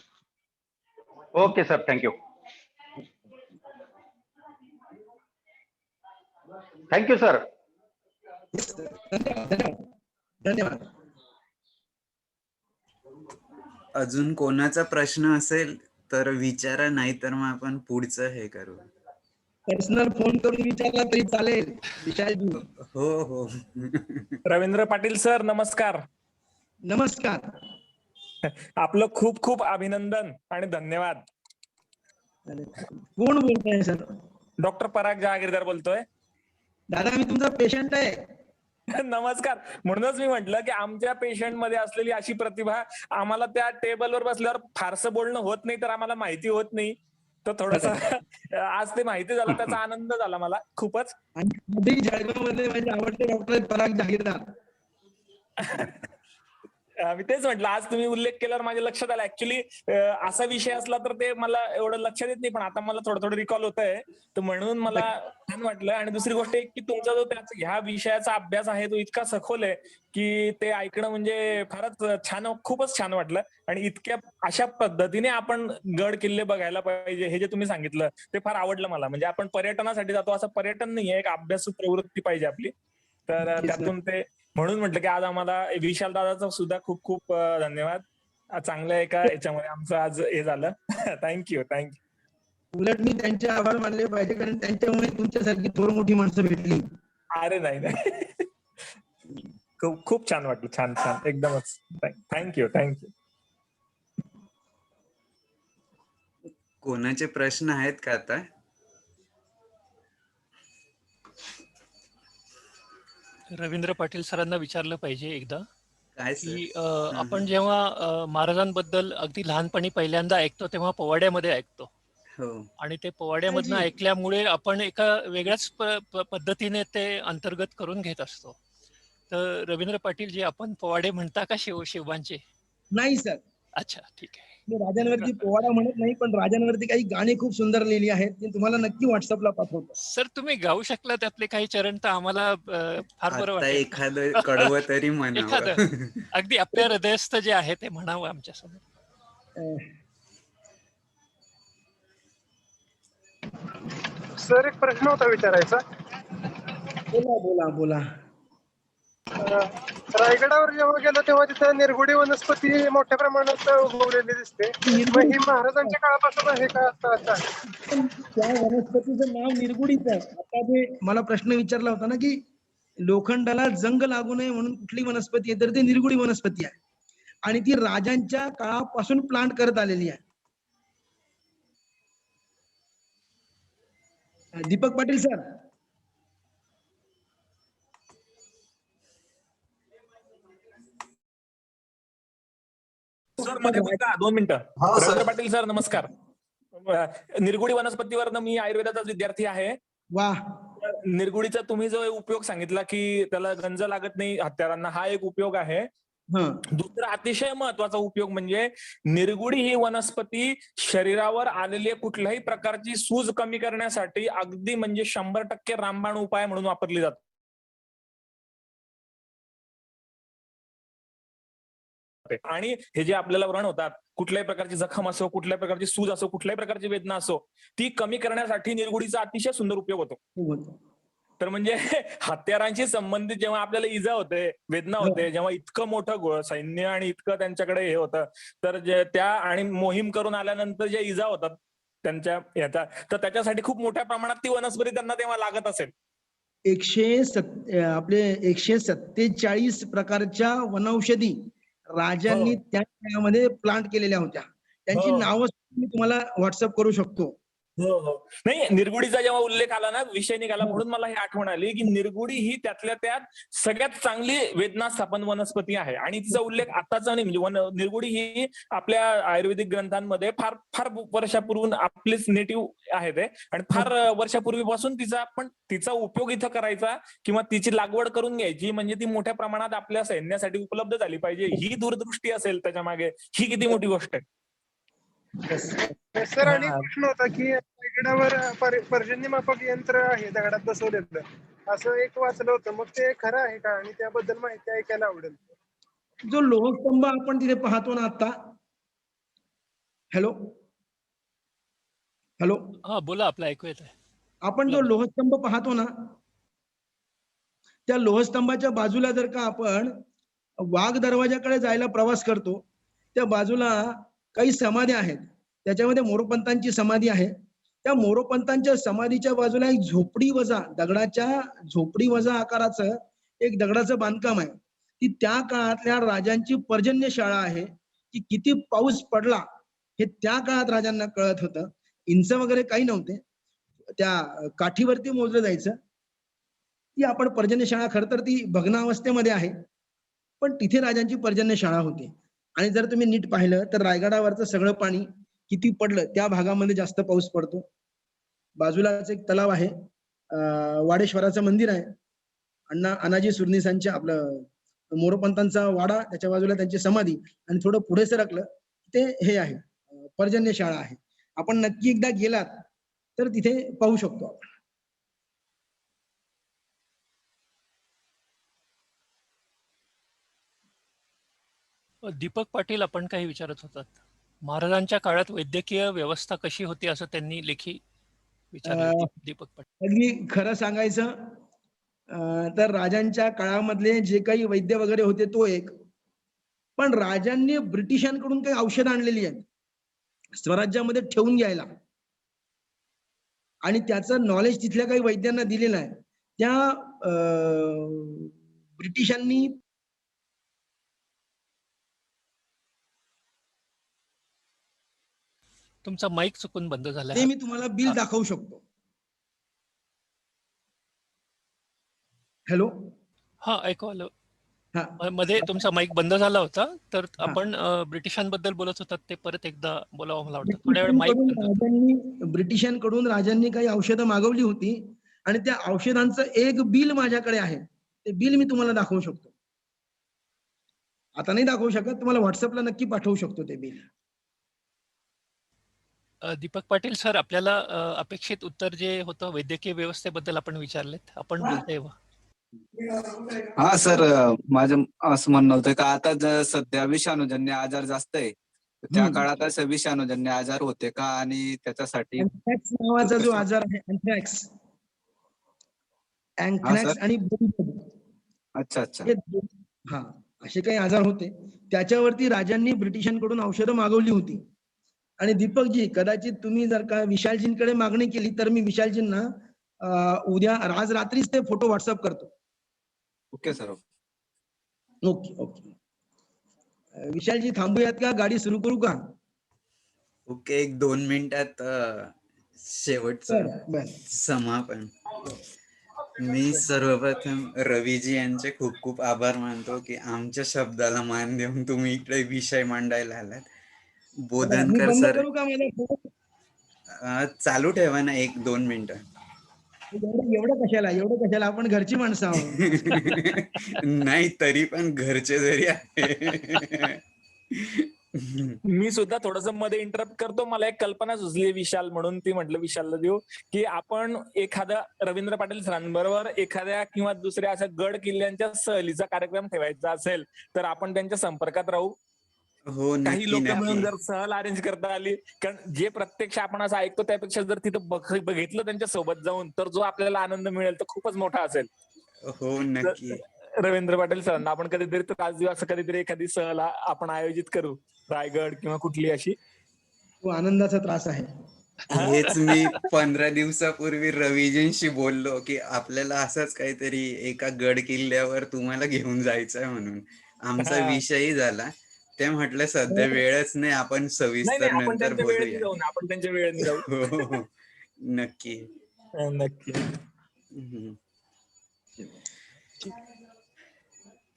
Okay sir, thank you. Thank you sir. धन्यवाद. धन्यवाद. अजून कोणाचा प्रश्न असेल तर विचारा, नाही तर मग आपण पुढचं हे करू. पर्सनल फोन करून विचारला तरी चालेल. विशालजी हो हो. रवींद्र पाटील सर नमस्कार. नमस्कार. आपलं खूप खूप अभिनंदन आणि धन्यवाद. कोण बोलताय सर? डॉक्टर पराग जहागीरदार बोलतोय. दादा मी तुमचा पेशंट आहे. नमस्कार. म्हणूनच मी म्हटलं की आमच्या पेशंट मध्ये असलेली अशी प्रतिभा आम्हाला त्या टेबलवर बसल्यावर फारसं बोलणं होत नाही, तर आम्हाला माहिती होत नाही. तर थोडस आज ते माहिती झालं, त्याचा आनंद झाला मला खूपच. आणि जळगाव मध्ये माझे आवडते डॉक्टर पराग जहागीरदार. मी तेच म्हटलं, आज तुम्ही उल्लेख केल्यावर माझ्या लक्षात आलं. ऍक्च्युली असा विषय असला तर ते मला एवढं लक्षात येत नाही, पण आता मला थोडं थोडं रिकॉल होत आहे, तर म्हणून मला छान वाटलं. आणि दुसरी गोष्ट एक की तुमचा जो ह्या विषयाचा अभ्यास आहे तो इतका सखोल आहे की ते ऐकणं म्हणजे फारच छान, खूपच छान वाटलं. आणि इतक्या अशा पद्धतीने आपण गड किल्ले बघायला पाहिजे हे जे तुम्ही सांगितलं ते फार आवडलं मला. म्हणजे आपण पर्यटनासाठी जातो, असं पर्यटन नाहीये, एक अभ्यासू प्रवृत्ती पाहिजे आपली. तर त्यातून ते म्हणून म्हटलं की आज आम्हाला विशाल दादाचा सुद्धा खूप खूप धन्यवाद. चांगलं एका याच्यामध्ये आमचं आज हे झालं. थँक्यू. उलट मी त्यांचे आभार मानले पाहिजे, कारण त्यांच्यामुळे तुमच्यासारखी थोर मोठी माणसं भेटली. अरे नाही. खूप खूप छान वाटलं. छान एकदमच. थँक्यू. कोणाचे प्रश्न आहेत का आता? रवींद्र पाटील सरांना विचारलं पाहिजे एकदा काय सर? की आपण जेव्हा महाराजांबद्दल अगदी लहानपणी पहिल्यांदा ऐकतो तेव्हा पोवाड्यामध्ये ऐकतो. हो. आणि ते पोवाड्यामधनं ऐकल्यामुळे आपण एका वेगळ्याच पद्धतीने ते अंतर्गत करून घेत असतो. तर रवींद्र पाटील जी आपण पोवाडे म्हणता का शिवांचे? नाही सर, अच्छा, ठीक आहे. मी राजांवरती पोवाडा म्हणत नाही, पण राजांवरती काही गाणी खूप सुंदर लिहिली आहेत, ती तुम्हाला नक्की व्हॉट्सअपला पाठवतो. सर तुम्ही गाऊ शकला त्यातले काही चरण तर आम्हाला फार बरं आता वाटेल. एखादं कडवं तरी म्हणावं. एखादं अगदी आपल्या हृदयस्थ जे आहे ते म्हणावं आमच्या समोर. सर एक प्रश्न होता विचारायचा. बोला. रायगडावर जेव्हा गेलो तेव्हा तिथं निरगुडी वनस्पती मोठ्या प्रमाणात उगवलेली दिसते. मग ही महाराजांच्या काळापासून आहे का आता? त्या वनस्पतीचं नाव निरगुडीच आहे. आता जे मला प्रश्न विचारला होता ना की लोखंडाला जंग लागू नये म्हणून कुठली वनस्पती आहे, तर ती निरगुडी वनस्पती आहे. आणि ती राजांच्या काळापासून प्लांट करत आलेली आहे. दीपक पाटील सर. सर मध्ये बोलता 2 मिनिटं. रवींद्र पाटील सर नमस्कार. निरगुडी वनस्पतीवरनं मी आयुर्वेदाचा विद्यार्थी आहे. वा. निरगुडीचा तुम्ही जो उपयोग सांगितला की त्याला गंज लागत नाही हत्यारांना, हा एक उपयोग आहे. दुसरा अतिशय महत्वाचा उपयोग म्हणजे निरगुडी ही वनस्पती शरीरावर आलेली कुठल्याही प्रकारची सूज कमी करण्यासाठी अगदी म्हणजे 100% रामबाण उपाय म्हणून वापरली जाते. आणि हे जे आपल्याला व्रण होतात, कुठल्याही प्रकारची जखम असो, कुठल्याही प्रकारची सूज असो, कुठल्याही प्रकारची वेदना असो, ती कमी करण्यासाठी निरगुडीचा अतिशय सुंदर उपयोग होतो. तर म्हणजे हत्यारांशी संबंधित जेव्हा आपल्याला इजा होते, वेदना होते, जेव्हा इतकं मोठं सैन्य आणि इतकं त्यांच्याकडे हे होतं, तर त्या आणि मोहीम करून आल्यानंतर ज्या इजा होतात त्यांच्या याचा, तर त्याच्यासाठी खूप मोठ्या प्रमाणात ती वनस्पती त्यांना तेव्हा लागत असेल. 147 प्रकारच्या वनौषधी राजांनी त्या काळामध्ये प्लांट केलेल्या होत्या. त्यांची नावं मी तुम्हाला व्हॉट्सअप करू शकतो. नाही, निरगुडीचा जेव्हा उल्लेख आला ना, विषय निघाला, म्हणून मला ही आठवण आली की निरगुडी ही त्यातल्या त्यात सगळ्यात चांगली वेदना स्थापन वनस्पती आहे. आणि तिचा उल्लेख आताचा नाही, म्हणजे निरगुडी ही आपल्या आयुर्वेदिक ग्रंथांमध्ये फार फार वर्षापूर्वी आपलीच नेटिव्ह आहे ते, आणि फार वर्षापूर्वीपासून तिचा उपयोग इथं करायचा किंवा तिची लागवड करून घ्यायची, म्हणजे ती मोठ्या प्रमाणात आपल्या सैन्यासाठी उपलब्ध झाली पाहिजे. ही दूरदृष्टी असेल त्याच्या मागे, ही किती मोठी गोष्ट आहे. सर आणि प्रश्न होता की रायगडावर पर्जन्यमापक यंत्र आहे दगडात बसवलेलं, असं एक वाचलं होतं. मग ते खरं आहे का? आणि त्याबद्दल माहिती ऐकायला आवडेल. जो लोहस्तंभ आपण तिथे पाहतो ना आता. हॅलो. हा बोला, आपलं ऐकू येत आहे. आपण जो लोहस्तंभ पाहतो ना, त्या लोहस्तंभाच्या बाजूला जर का आपण वाघ दरवाजाकडे जायला प्रवास करतो, त्या बाजूला काही समाध्या आहेत. त्याच्यामध्ये मोरोपंतांची समाधी आहे. त्या मोरोपंतांच्या समाधीच्या बाजूला एक झोपडी वजा, दगडाच्या झोपडी वजा आकाराचं एक दगडाचं बांधकाम आहे. ती त्या काळातल्या राजांची पर्जन्यशाळा आहे, की किती पाऊस पडला हे त्या काळात राजांना कळत होतं. इंच वगैरे काही नव्हते. त्या काठीवरती मोजलं जायचं. ती आपण पर्जन्यशाळा, खरं तर ती भग्नावस्थेमध्ये आहे, पण तिथे राजांची पर्जन्यशाळा होती. आणि जर तुम्ही नीट पाहिलं तर रायगडावरचं सगळं पाणी किती पडलं त्या भागामध्ये जास्त पाऊस पडतो. बाजूलाच एक तलाव आहे, वाडेश्वराचं मंदिर आहे, अनाजी सुरनीसांच्या आपलं मोरोपंतांचा वाडा, त्याच्या बाजूला त्यांची समाधी, आणि थोडं पुढे सरकलं ते हे आहे, पर्जन्यशाळा आहे. आपण नक्की एकदा गेलात तर तिथे पाहू शकतो आपण. दीपक पाटील आपण काही विचारत होतात. महाराजांच्या काळात वैद्यकीय व्यवस्था कशी होती असं त्यांनी लेखी विचारलं. दीपक पाटील. अगदी खरं सांगायचं तर राजांच्या काळामधले जे काही वैद्य वगैरे होते तो एक, पण राजांनी ब्रिटिशांकडून काही औषधं आणलेली आहेत स्वराज्यामध्ये ठेवून घ्यायला, आणि त्याचं नॉलेज तिथल्या काही वैद्यांना दिलेलं आहे. त्या ब्रिटिशांनी तुमचा माईक चुकून बंद झाला. ते मी तुम्हाला बिल दाखवू शकतो. हॅलो, हा, ऐकू आलं. हा, मध्ये तुमचा माईक बंद झाला होता, तर आपण ब्रिटिशांबद्दल बोलत होतात ते परत एकदा बोलावं मला वाटतं. थोड्या वेळ माईक बंद होतं. ब्रिटिशांकडून राजांनी काही औषधं मागवली होती, आणि त्या औषधांचं एक बिल माझ्याकडे आहे. ते बिल मी तुम्हाला दाखवू शकतो. आता नाही दाखवू शकत, तुम्हाला व्हॉट्सअपला नक्की पाठवू शकतो ते बिल. दीपक पाटील सर, आपल्याला अपेक्षित उत्तर जे होतं वैद्यकीय व्यवस्थेबद्दल आपण विचारलेत, आपण बोलताय वा? हा सर, माझं असं म्हणणं होतं का आता सध्या विषाणूजन्य आजार जास्त आहे, त्या काळात असं विषाणूजन्य आजार होते का, आणि त्याच्यासाठी अँथ्रॅक्स नावाचा जो आजार आहे, अँथ्रॅक्स आणि अच्छा अच्छा हा, असे काही आजार होते, त्याच्यावरती राजांनी ब्रिटिशांकडून औषधं मागवली होती. आणि दीपकजी, कदाचित तुम्ही जर का विशालजींकडे मागणी केली तर मी विशालजींना उद्या आज रात्रीच ते फोटो व्हॉट्सअप करतो. Okay sir. Okay okay. Vishal ji, थांबूयात का, गाडी सुरू करू का? ओके, 1-2 मिनिटात शेवटचं समापन. मी सर्वप्रथम रवीजी यांचे खूप खूप आभार मानतो की आमच्या शब्दाला मान देऊन तुम्ही इकडे विषय मांडायला आलात. बोधनकर सर, चालू ठेवा ना 1-2 मिनिटं. एवढं कशाला, आपण घरची माणसं आहोत. नाही, तरी पण घरचे जरी आहे. मी सुद्धा थोडस मध्ये इंटरप्ट करतो. मला एक कल्पना सुचली विशाल म्हणून, ती म्हटलं विशालला देऊ, की आपण एखादा रवींद्र पाटील सरांबरोबर एखाद्या किंवा दुसऱ्या अशा गड किल्ल्यांच्या सहलीचा कार्यक्रम ठेवायचा असेल तर आपण त्यांच्या संपर्कात राहू. हो, काही लोक मिळून नक्की. जर सहल अरेंज करता आली, कारण जे प्रत्यक्ष आपण असं ऐकतो त्यापेक्षा जर तिथं बघितलं त्यांच्या सोबत जाऊन, तर जो आपल्याला आनंद मिळेल तो खूपच मोठा असेल. हो, नक्की. रवींद्र पाटील सरांना आपण कधीतरी त्रास देऊ, असं कधीतरी एखादी सहल आपण आयोजित करू, रायगड किंवा कुठली अशी. तो आनंदाचा त्रास आहे. हेच मी 15 दिवसापूर्वी रवीजींशी बोललो की आपल्याला असंच काहीतरी एका गड किल्ल्यावर तुम्हाला घेऊन जायचंय म्हणून. आमचा विषयही झाला. ते म्हटलं सध्या वेळच नाही, आपण सविस्तर आपण नंतर त्यांच्या वेळेने बोलूया. जाऊ ना, आपण त्यांच्या वेळेने जाऊ. हो, नक्की. नक्की.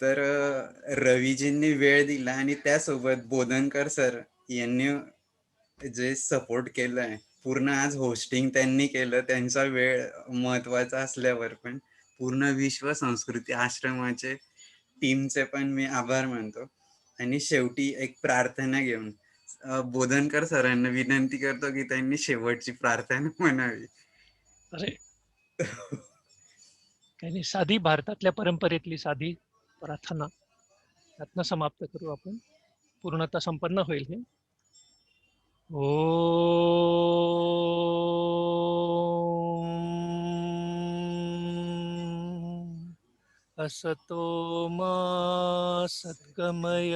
तर रवीजींनी वेळ दिला आणि त्यासोबत बोधनकर सर यांनी जे सपोर्ट केलंय, पूर्ण आज होस्टिंग त्यांनी केलं, त्यांचा वेळ महत्वाचा असल्यावर पण पूर्ण विश्व संस्कृती आश्रमाचे टीमचे पण मी आभार मानतो. आणि शेवटी एक प्रार्थना घेऊन बोधनकर सरांना विनंती करतो की त्यांनी शेवटची प्रार्थना म्हणावी. अरे काही नाही, साधी भारतातल्या परंपरेतली साधी प्रार्थना त्यातनं समाप्त करू आपण, पूर्णता संपन्न होईल हे. असतो मा सद्गमय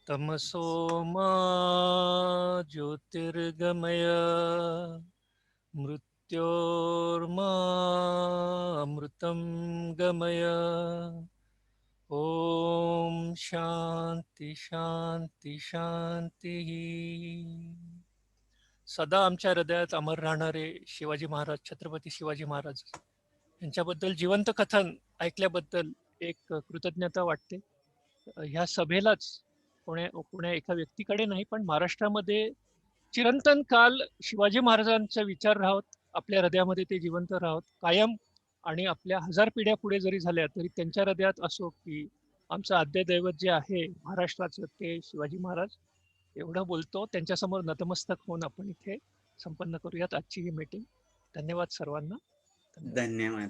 तमसो मा ज्योतिर्गमय मृत्योर्मा अमृतं गमय. ओम शांती शांती शांती. सदा आमच्या हृदयात अमर राहणारे शिवाजी महाराज, छत्रपती शिवाजी महाराज यांच्याबद्दल जिवंत कथन ऐकल्याबद्दल एक कृतज्ञता वाटते. ह्या सभेलाच कोण्या एका व्यक्तीकडे नाही, पण महाराष्ट्रामध्ये चिरंतन काल शिवाजी महाराजांचा विचार राहत, आपल्या हृदयामध्ये ते जिवंत राहत कायम. आणि आपल्या 1000 पिढ्या पुढे जरी झाल्या तरी त्यांच्या हृदयात असो की आमचं आद्य दैवत जे आहे महाराष्ट्राचं ते शिवाजी महाराज. एवढं बोलतो, त्यांच्यासमोर नतमस्तक होऊन आपण इथे संपन्न करूयात आजची ही मीटिंग. धन्यवाद सर्वांना. धन्यवाद.